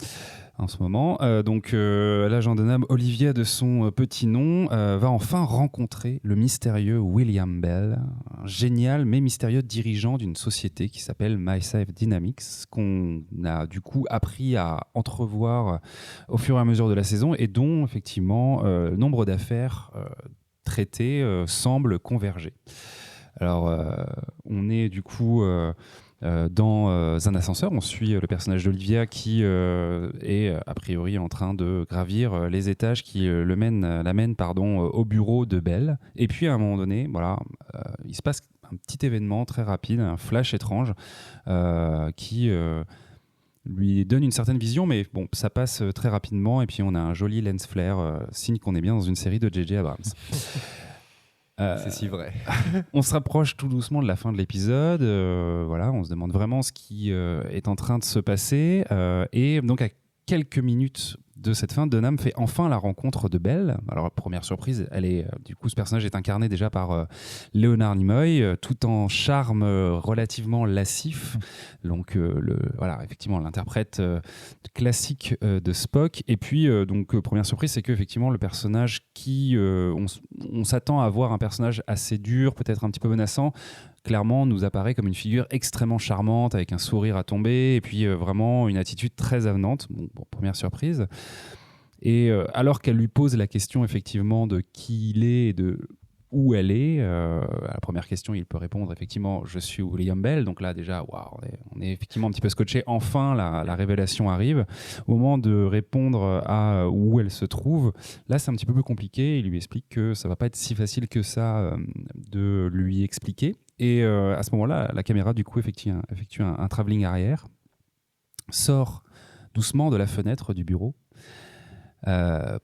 En ce moment. L'agent Dunham, Olivia de son petit nom, va enfin rencontrer le mystérieux William Bell, un génial mais mystérieux dirigeant d'une société qui s'appelle MySafe Dynamics, qu'on a du coup appris à entrevoir au fur et à mesure de la saison et dont effectivement le nombre d'affaires traitées semble converger. Alors, on est du coup dans un ascenseur. On suit le personnage d'Olivia qui est a priori en train de gravir les étages qui l'amènent au bureau de Bell. Et puis à un moment donné, il se passe un petit événement très rapide, un flash étrange qui lui donne une certaine vision, mais bon, ça passe très rapidement. Et puis on a un joli lens flare, signe qu'on est bien dans une série de J.J. Abrams. C'est si vrai. On se rapproche tout doucement de la fin de l'épisode. On se demande vraiment ce qui est en train de se passer. Et donc, à quelques minutes de cette fin, Dunham fait enfin la rencontre de Bell. Alors, première surprise, du coup, ce personnage est incarné déjà par Leonard Nimoy, tout en charme relativement lascif. Donc, effectivement, l'interprète classique de Spock. Et puis, première surprise, c'est qu'effectivement, le personnage qui... on s'attend à voir un personnage assez dur, peut-être un petit peu menaçant, clairement nous apparaît comme une figure extrêmement charmante, avec un sourire à tomber, et puis vraiment une attitude très avenante. Bon, première surprise. Et alors qu'elle lui pose la question effectivement de qui il est et de où elle est, à la première question, il peut répondre effectivement « Je suis William Bell ». Donc là déjà, on est effectivement un petit peu scotché. Enfin, la révélation arrive. Au moment de répondre à où elle se trouve, là c'est un petit peu plus compliqué. Il lui explique que ça va pas être si facile que ça de lui expliquer. Et à ce moment-là, la caméra du coup effectue un travelling arrière, sort doucement de la fenêtre du bureau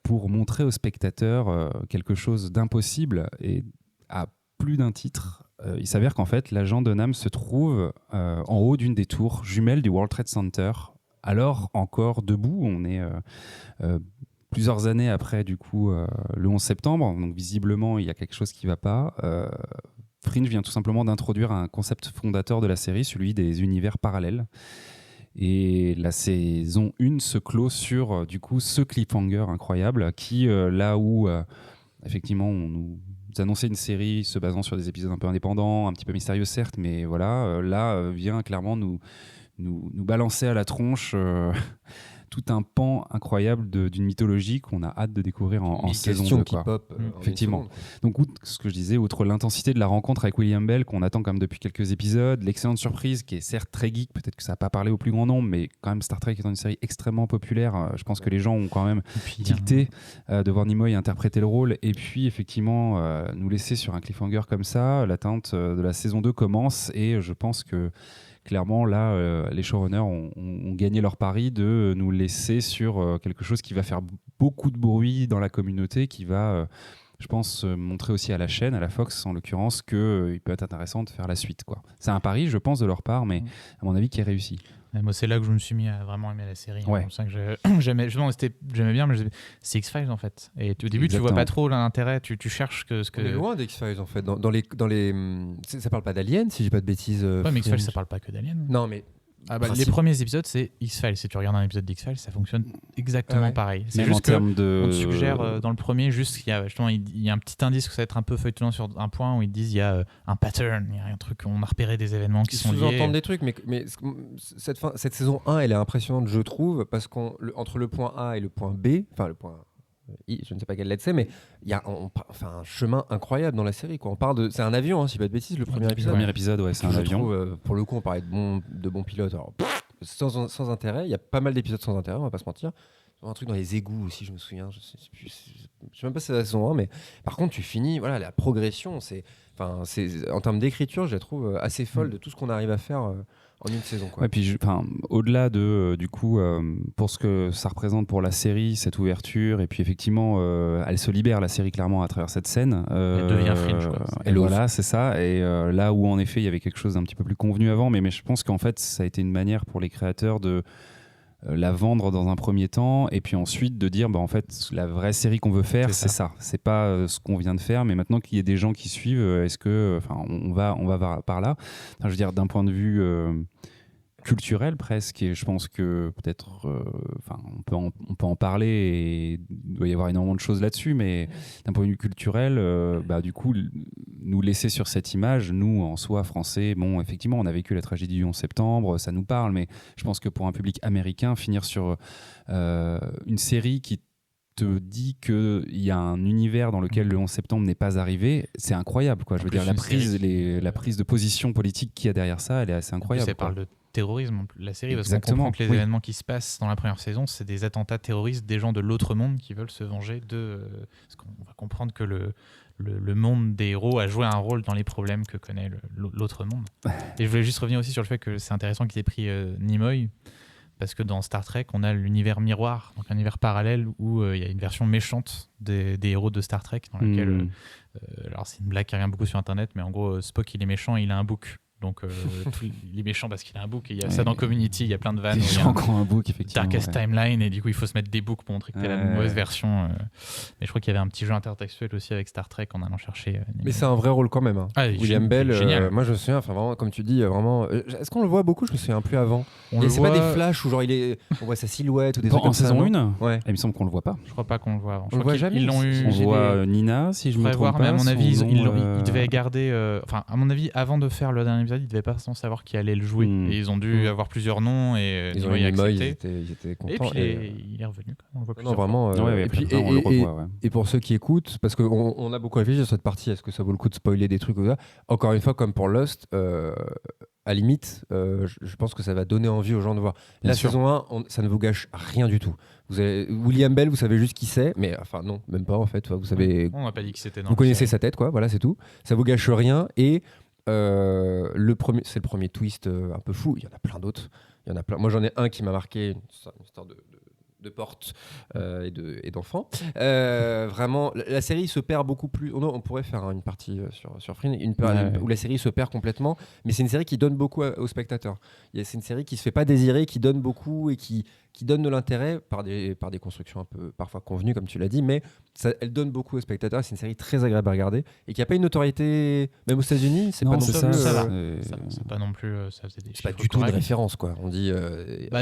pour montrer aux spectateurs quelque chose d'impossible. Et à plus d'un titre, il s'avère qu'en fait l'agent Dunham se trouve en haut d'une des tours jumelles du World Trade Center, alors encore debout. On est plusieurs années après du coup le 11 septembre, donc visiblement il y a quelque chose qui ne va pas. Fringe vient tout simplement d'introduire un concept fondateur de la série, celui des univers parallèles. Et la saison 1 se clôt sur du coup ce cliffhanger incroyable qui, là où effectivement on nous annonçaient une série se basant sur des épisodes un peu indépendants, un petit peu mystérieux certes, mais voilà, là vient clairement nous balancer à la tronche tout un pan incroyable d'une mythologie qu'on a hâte de découvrir en saison 2. Qui pop, effectivement. Donc, ce que je disais, outre l'intensité de la rencontre avec William Bell, qu'on attend quand même depuis quelques épisodes, l'excellente surprise, qui est certes très geek, peut-être que ça n'a pas parlé au plus grand nombre, mais quand même Star Trek étant une série extrêmement populaire, je pense que les gens ont quand même tilté de voir Nimoy interpréter le rôle, et puis effectivement, nous laisser sur un cliffhanger comme ça, l'attente de la saison 2 commence, et je pense que clairement, là, les showrunners ont gagné leur pari de nous laisser sur quelque chose qui va faire beaucoup de bruit dans la communauté, qui va, je pense, montrer aussi à la chaîne, à la Fox en l'occurrence, qu'il peut être intéressant de faire la suite, quoi. C'est un pari, je pense, de leur part, mais à mon avis, qui est réussi. Moi, c'est là que je me suis mis à vraiment aimer la série. Ouais. C'est ça que j'aimais bien, mais c'est X-Files en fait. Et au début, tu vois pas trop l'intérêt, tu cherches ce que. On est loin d'X-Files en fait. Dans les, ça parle pas d'aliens, si j'ai pas de bêtises. Ouais, mais X-Files, ça parle pas que d'aliens. Non, mais. Les premiers épisodes, c'est X-Files. Si tu regardes un épisode d'X-Files, ça fonctionne exactement pareil. C'est même juste on te suggère dans le premier, juste qu'il y a justement il y a un petit indice que ça va être un peu feuilletonnant sur un point où ils disent il y a un pattern, il y a un truc, on a repéré des événements qui sont liés. Ils sous-entendent des trucs, mais cette saison 1, elle est impressionnante, je trouve, parce qu'entre le point A et le point B, enfin le point I, je ne sais pas quelle lettre c'est, mais il y a un chemin incroyable dans la série, quoi. On part de, c'est un avion, hein, si pas de bêtises, le premier épisode. Le premier épisode, ouais, c'est un avion. Trouve, pour le coup, on parlait de bons pilotes. Alors, sans intérêt, il y a pas mal d'épisodes sans intérêt, on va pas se mentir. Un truc dans les égouts aussi, je me souviens. Je sais même pas si c'est la saison 1, mais par contre, tu finis, voilà, la progression, c'est en termes d'écriture, je la trouve assez folle de tout ce qu'on arrive à faire en une saison, quoi. Ouais, puis au-delà de du coup pour ce que ça représente pour la série, cette ouverture, et puis effectivement elle se libère, la série, clairement, à travers cette scène, elle devient Fringe, quoi. Et voilà, c'est ça. Et là où en effet il y avait quelque chose d'un petit peu plus convenu avant, mais je pense qu'en fait ça a été une manière pour les créateurs de la vendre dans un premier temps, et puis ensuite de dire en fait la vraie série qu'on veut faire, c'est ça. C'est pas ce qu'on vient de faire, mais maintenant qu'il y ait des gens qui suivent, est-ce que on va par là. Je veux dire, d'un point de vue culturel presque, et je pense que peut-être on peut en parler, et il doit y avoir énormément de choses là-dessus, mais d'un point de vue culturel, du coup nous laisser sur cette image, nous en soi français, effectivement on a vécu la tragédie du 11 septembre, ça nous parle, mais je pense que pour un public américain, finir sur une série qui te dit qu'il y a un univers dans lequel le 11 septembre n'est pas arrivé, c'est incroyable, quoi. Je veux dire, la prise de position politique qu'il y a derrière ça, elle est assez incroyable. Ça parle de terrorisme, la série, parce qu'on comprend que les événements qui se passent dans la première saison, c'est des attentats terroristes des gens de l'autre monde qui veulent se venger parce qu'on va comprendre que le monde des héros a joué un rôle dans les problèmes que connaît l'autre monde. Et je voulais juste revenir aussi sur le fait que c'est intéressant qu'il ait pris Nimoy, parce que dans Star Trek, on a l'univers miroir, donc un univers parallèle où il y a une version méchante des héros de Star Trek, dans laquelle, alors c'est une blague qui revient beaucoup sur Internet, mais en gros, Spock, il est méchant, il a un bouc. Donc il est méchant parce qu'il a un book, et il y a ça dans Community, il y a plein de vannes, il y a encore un book, effectivement, Darkest Timeline, et du coup il faut se mettre des books pour montrer que t'es la mauvaise version, mais je crois qu'il y avait un petit jeu intertextuel aussi avec Star Trek en allant chercher mais c'est un vrai rôle quand même, hein. William Bell, moi je me souviens, vraiment, comme tu dis, vraiment, est-ce qu'on le voit beaucoup? Je me souviens plus avant. C'est pas des flashs où genre on voit sa silhouette ou des trucs comme ça, en saison 1? Ouais. Il me semble qu'on le voit pas. Je crois pas qu'on le voit avant. On le voit jamais. On voit Nina, si je me trompe pas, mais à mon avis ils devaient garder, à mon avis, avant de faire le dernier épisode, ils devaient pas savoir qui allait le jouer, et ils ont dû avoir plusieurs noms, et ils ont accepté. Ils étaient contents. Et puis il est revenu, on le voit non, vraiment. Et pour ceux qui écoutent, parce qu'on a beaucoup réfléchi sur cette partie, est-ce que ça vaut le coup de spoiler des trucs ou ça? Encore une fois, comme pour Lost, à limite, je pense que ça va donner envie aux gens de voir. La saison 1, ça ne vous gâche rien du tout. Vous avez William Bell, vous savez juste qui c'est, mais enfin non, même pas en fait. Vous savez. On n'a pas dit qui c'était. Vous connaissez sa tête, quoi. Voilà, c'est tout. Ça vous gâche rien. Et c'est le premier twist un peu fou. Il y en a plein d'autres. Moi, j'en ai un qui m'a marqué, une histoire de porte et d'enfants. Vraiment, la série se perd beaucoup plus. On pourrait faire une partie sur Fringe, où la série se perd complètement, mais c'est une série qui donne beaucoup aux spectateurs. C'est une série qui se fait pas désirer, qui donne beaucoup et qui donne de l'intérêt par des constructions un peu parfois convenues, comme tu l'as dit, mais elle donne beaucoup aux spectateurs. C'est une série très agréable à regarder et qui n'a pas une notorité, même aux États-Unis. C'est pas non plus. C'est pas non plus. Ça faisait des. C'est pas du tout de référence, quoi. On dit.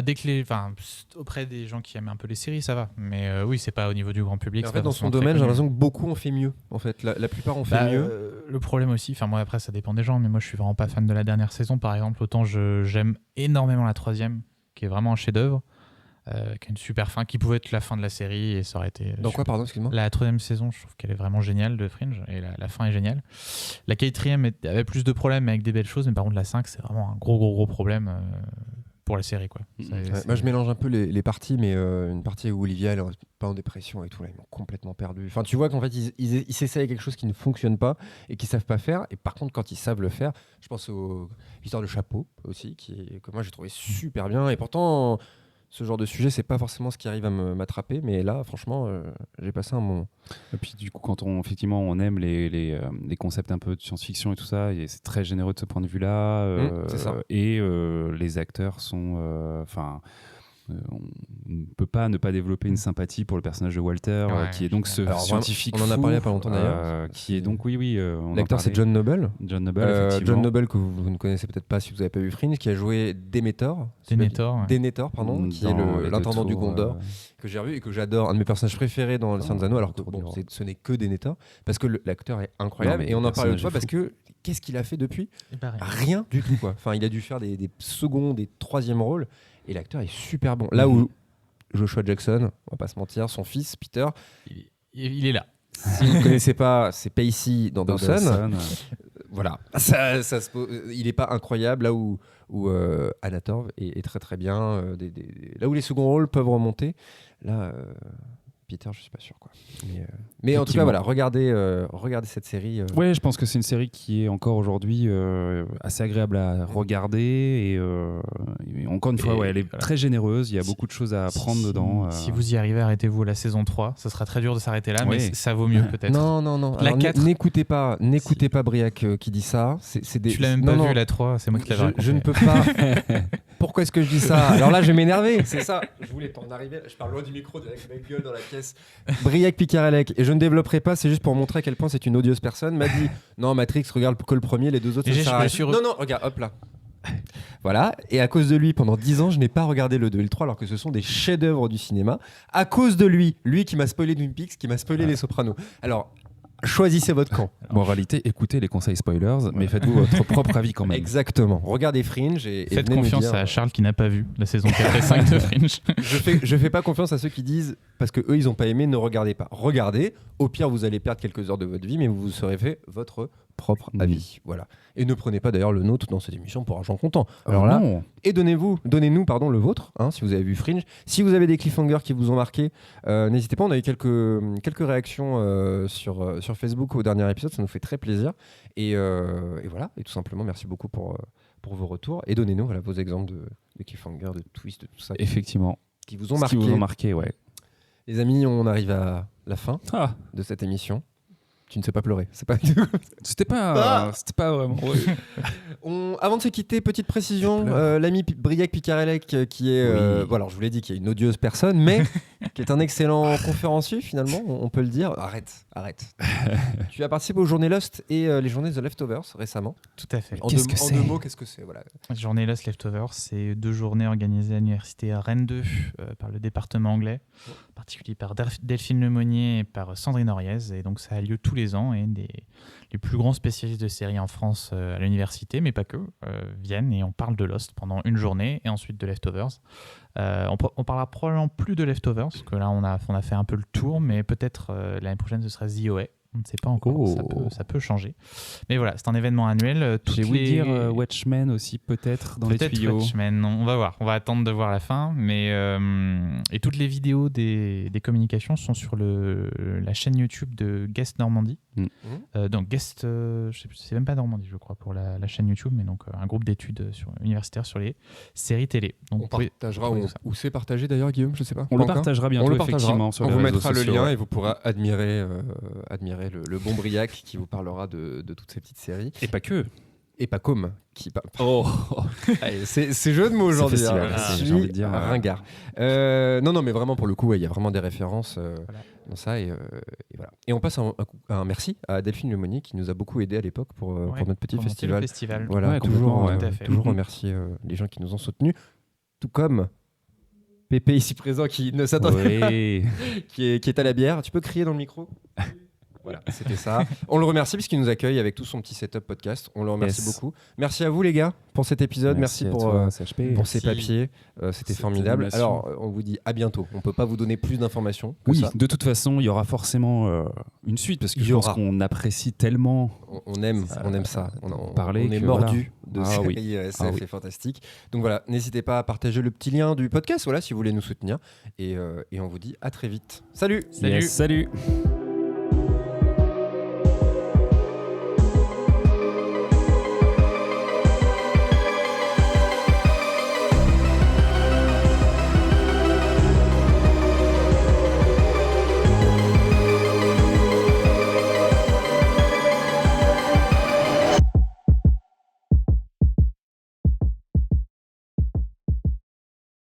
Dès que auprès des gens qui aiment un peu les séries, ça va. Mais oui, c'est pas au niveau du grand public. En fait, dans son domaine, j'ai l'impression que beaucoup ont fait mieux. En fait, la plupart ont fait mieux. Le problème aussi, moi après ça dépend des gens, mais moi je suis vraiment pas fan de la dernière saison, par exemple. Autant j'aime énormément la 3e, qui est vraiment un chef-d'œuvre. Qui a une super fin, qui pouvait être la fin de la série et ça aurait été. Dans quoi, pardon, excuse-moi ? La 3e saison, je trouve qu'elle est vraiment géniale de Fringe et la fin est géniale. La 4e avait plus de problèmes avec des belles choses, mais par contre la 5 c'est vraiment un gros problème pour la série, quoi. Moi je mélange un peu les parties, mais une partie où Olivia elle est pas en dépression et tout, là ils m'ont complètement perdu. Enfin tu vois qu'en fait ils s'essayent quelque chose qui ne fonctionne pas et qu'ils savent pas faire, et par contre quand ils savent le faire, je pense aux histoires de chapeau aussi, que moi j'ai trouvé super bien, et pourtant ce genre de sujet, c'est pas forcément ce qui arrive à m'attraper, mais là, franchement, j'ai passé un moment. Et puis du coup, quand effectivement on aime les concepts un peu de science-fiction et tout ça, et c'est très généreux de ce point de vue-là. C'est ça. Et les acteurs sont, on ne peut pas ne pas développer une sympathie pour le personnage de Walter, qui est donc ce scientifique. On en a parlé il y a pas longtemps d'ailleurs. Qui est donc l'acteur, c'est John Noble. John Noble, effectivement. John Noble, que vous ne connaissez peut-être pas si vous n'avez pas vu Fringe, qui a joué Denethor, pardon, qui est l'intendant du Gondor, que j'ai revu et que j'adore, un de mes personnages préférés dans Le Seigneur des Anneaux, alors que ce n'est que Denethor, parce que l'acteur est incroyable, et on en parle une fois parce que qu'est-ce qu'il a fait depuis ? Rien du tout, quoi. Enfin, il a dû faire des seconds, des troisièmes rôles. Et l'acteur est super bon. Là où Joshua Jackson, on va pas se mentir, son fils Peter, il est là. Si vous ne connaissez pas, c'est Pacey dans Dawson. Voilà, il n'est pas incroyable. Là où Anna Torv est très très bien. Là où les seconds rôles peuvent remonter, là Peter, je suis pas sûr, quoi. Mais en tout cas, voilà, regardez cette série. Ouais, je pense que c'est une série qui est encore aujourd'hui assez agréable à regarder, et encore une fois, elle est très généreuse. Il y a beaucoup de choses à apprendre dedans. Si vous y arrivez, arrêtez-vous à la saison 3. Ça sera très dur de s'arrêter là, mais ça vaut mieux peut-être. Non. La 4... N'écoutez pas Briac qui dit ça. Tu l'as même pas vu la 3, c'est moi qui l'avais raconté. Je ne peux pas. Pourquoi est-ce que je dis ça ? Alors là, je vais m'énerver. C'est ça. Je voulais pas en arriver. Je parle loin du micro avec ma gueule dans la pièce. Briac Picarelec, et je ne développerai pas, c'est juste pour montrer à quel point c'est une odieuse personne, m'a dit non, Matrix, regarde que le premier, les deux autres ça sert à rien. Non, regarde, hop là. Voilà, et à cause de lui, pendant 10 ans, je n'ai pas regardé le 2 et le 3, alors que ce sont des chefs-d'œuvre du cinéma. À cause de lui qui m'a spoilé Twin Peaks, qui m'a spoilé Les Sopranos. Alors, choisissez votre camp. Moralité, écoutez les conseils spoilers, mais faites-vous votre propre avis quand même. Exactement. Regardez Fringe et faites confiance à Charles qui n'a pas vu la saison 4 et 5 de Fringe. Je fais pas confiance à ceux qui disent parce que eux ils ont pas aimé, ne regardez pas. Regardez, au pire vous allez perdre quelques heures de votre vie, mais vous vous serez fait votre propre avis. Voilà. Et ne prenez pas d'ailleurs le nôtre dans cette émission pour argent comptant. Alors là, et donnez-nous le vôtre, si vous avez vu Fringe. Si vous avez des cliffhangers qui vous ont marqué, n'hésitez pas. On a eu quelques réactions sur Facebook au dernier épisode, ça nous fait très plaisir. Et voilà. Et tout simplement, merci beaucoup pour vos retours. Et donnez-nous vos exemples de cliffhangers, de twists, de tout ça. Effectivement. Qui vous ont marqué. Qui vous ont marqué, ouais. Les amis, on arrive à la fin de cette émission. Tu ne sais pas pleurer, c'est pas du tout. C'était pas vraiment. Avant de se quitter, petite précision, l'ami Briac Picarelec qui est, alors je vous l'ai dit, qui est une odieuse personne, mais qui est un excellent conférencier finalement, on peut le dire. Arrête. Tu as participé aux Journées Lost et les Journées The Leftovers récemment. Tout à fait. En deux mots, qu'est-ce que c'est, voilà. Journées Lost Leftovers, c'est 2 journées organisées à l'université à Rennes 2 par le département anglais, en particulier par Delphine Lemonnier et par Sandrine Oriez, et donc ça a lieu tous les ans, et les plus grands spécialistes de séries en France à l'université, mais pas que, viennent et on parle de Lost pendant une journée et ensuite de Leftovers. On parlera probablement plus de Leftovers, parce que là on a fait un peu le tour, mais peut-être l'année prochaine ce sera The OA. On ne sait pas encore, ça peut changer. Mais voilà, c'est un événement annuel. J'ai voulu dire Watchmen aussi, peut-être, dans les tuyaux. Watchmen, on va voir. On va attendre de voir la fin. Mais, et toutes les vidéos des communications sont sur la chaîne YouTube de Guest Normandie. Donc Guest, c'est même pas Normandie, je crois, pour la chaîne YouTube, mais donc un groupe d'études universitaires sur les séries télé. Donc, on partagera où c'est partagé d'ailleurs, Guillaume, je sais pas. On le partagera bientôt, effectivement, sur les réseaux sociaux. On vous mettra le lien et vous pourrez admirer le bon Briac qui vous parlera de toutes ces petites séries. Et pas que. Et pas comme. Allez, c'est jeu de mots aujourd'hui. J'ai envie de dire ringard. Non, mais vraiment, pour le coup, il y a vraiment des références dans ça. Et voilà. Et on passe un merci à Delphine Lemonnier qui nous a beaucoup aidé à l'époque pour notre petit festival. Voilà, toujours remercier les gens qui nous ont soutenus. Tout comme Pépé ici présent qui ne s'attendait pas, Oui. qui est à la bière. Tu peux crier dans le micro? Voilà, c'était ça. On le remercie puisqu'il nous accueille avec tout son petit setup podcast. On le remercie beaucoup. Merci à vous les gars pour cet épisode. Merci pour, toi, CHP. pour ces papiers. C'était formidable. Alors, on vous dit à bientôt. On ne peut pas vous donner plus d'informations que Oui, ça. de toute façon, il y aura forcément une suite parce que je pense qu'on apprécie tellement. On aime ça. On est que, mordu de Ah série oui. SF est fantastique. Donc voilà, n'hésitez pas à partager le petit lien du podcast voilà, si vous voulez nous soutenir. Et on vous dit à très vite. Salut. Yes, salut.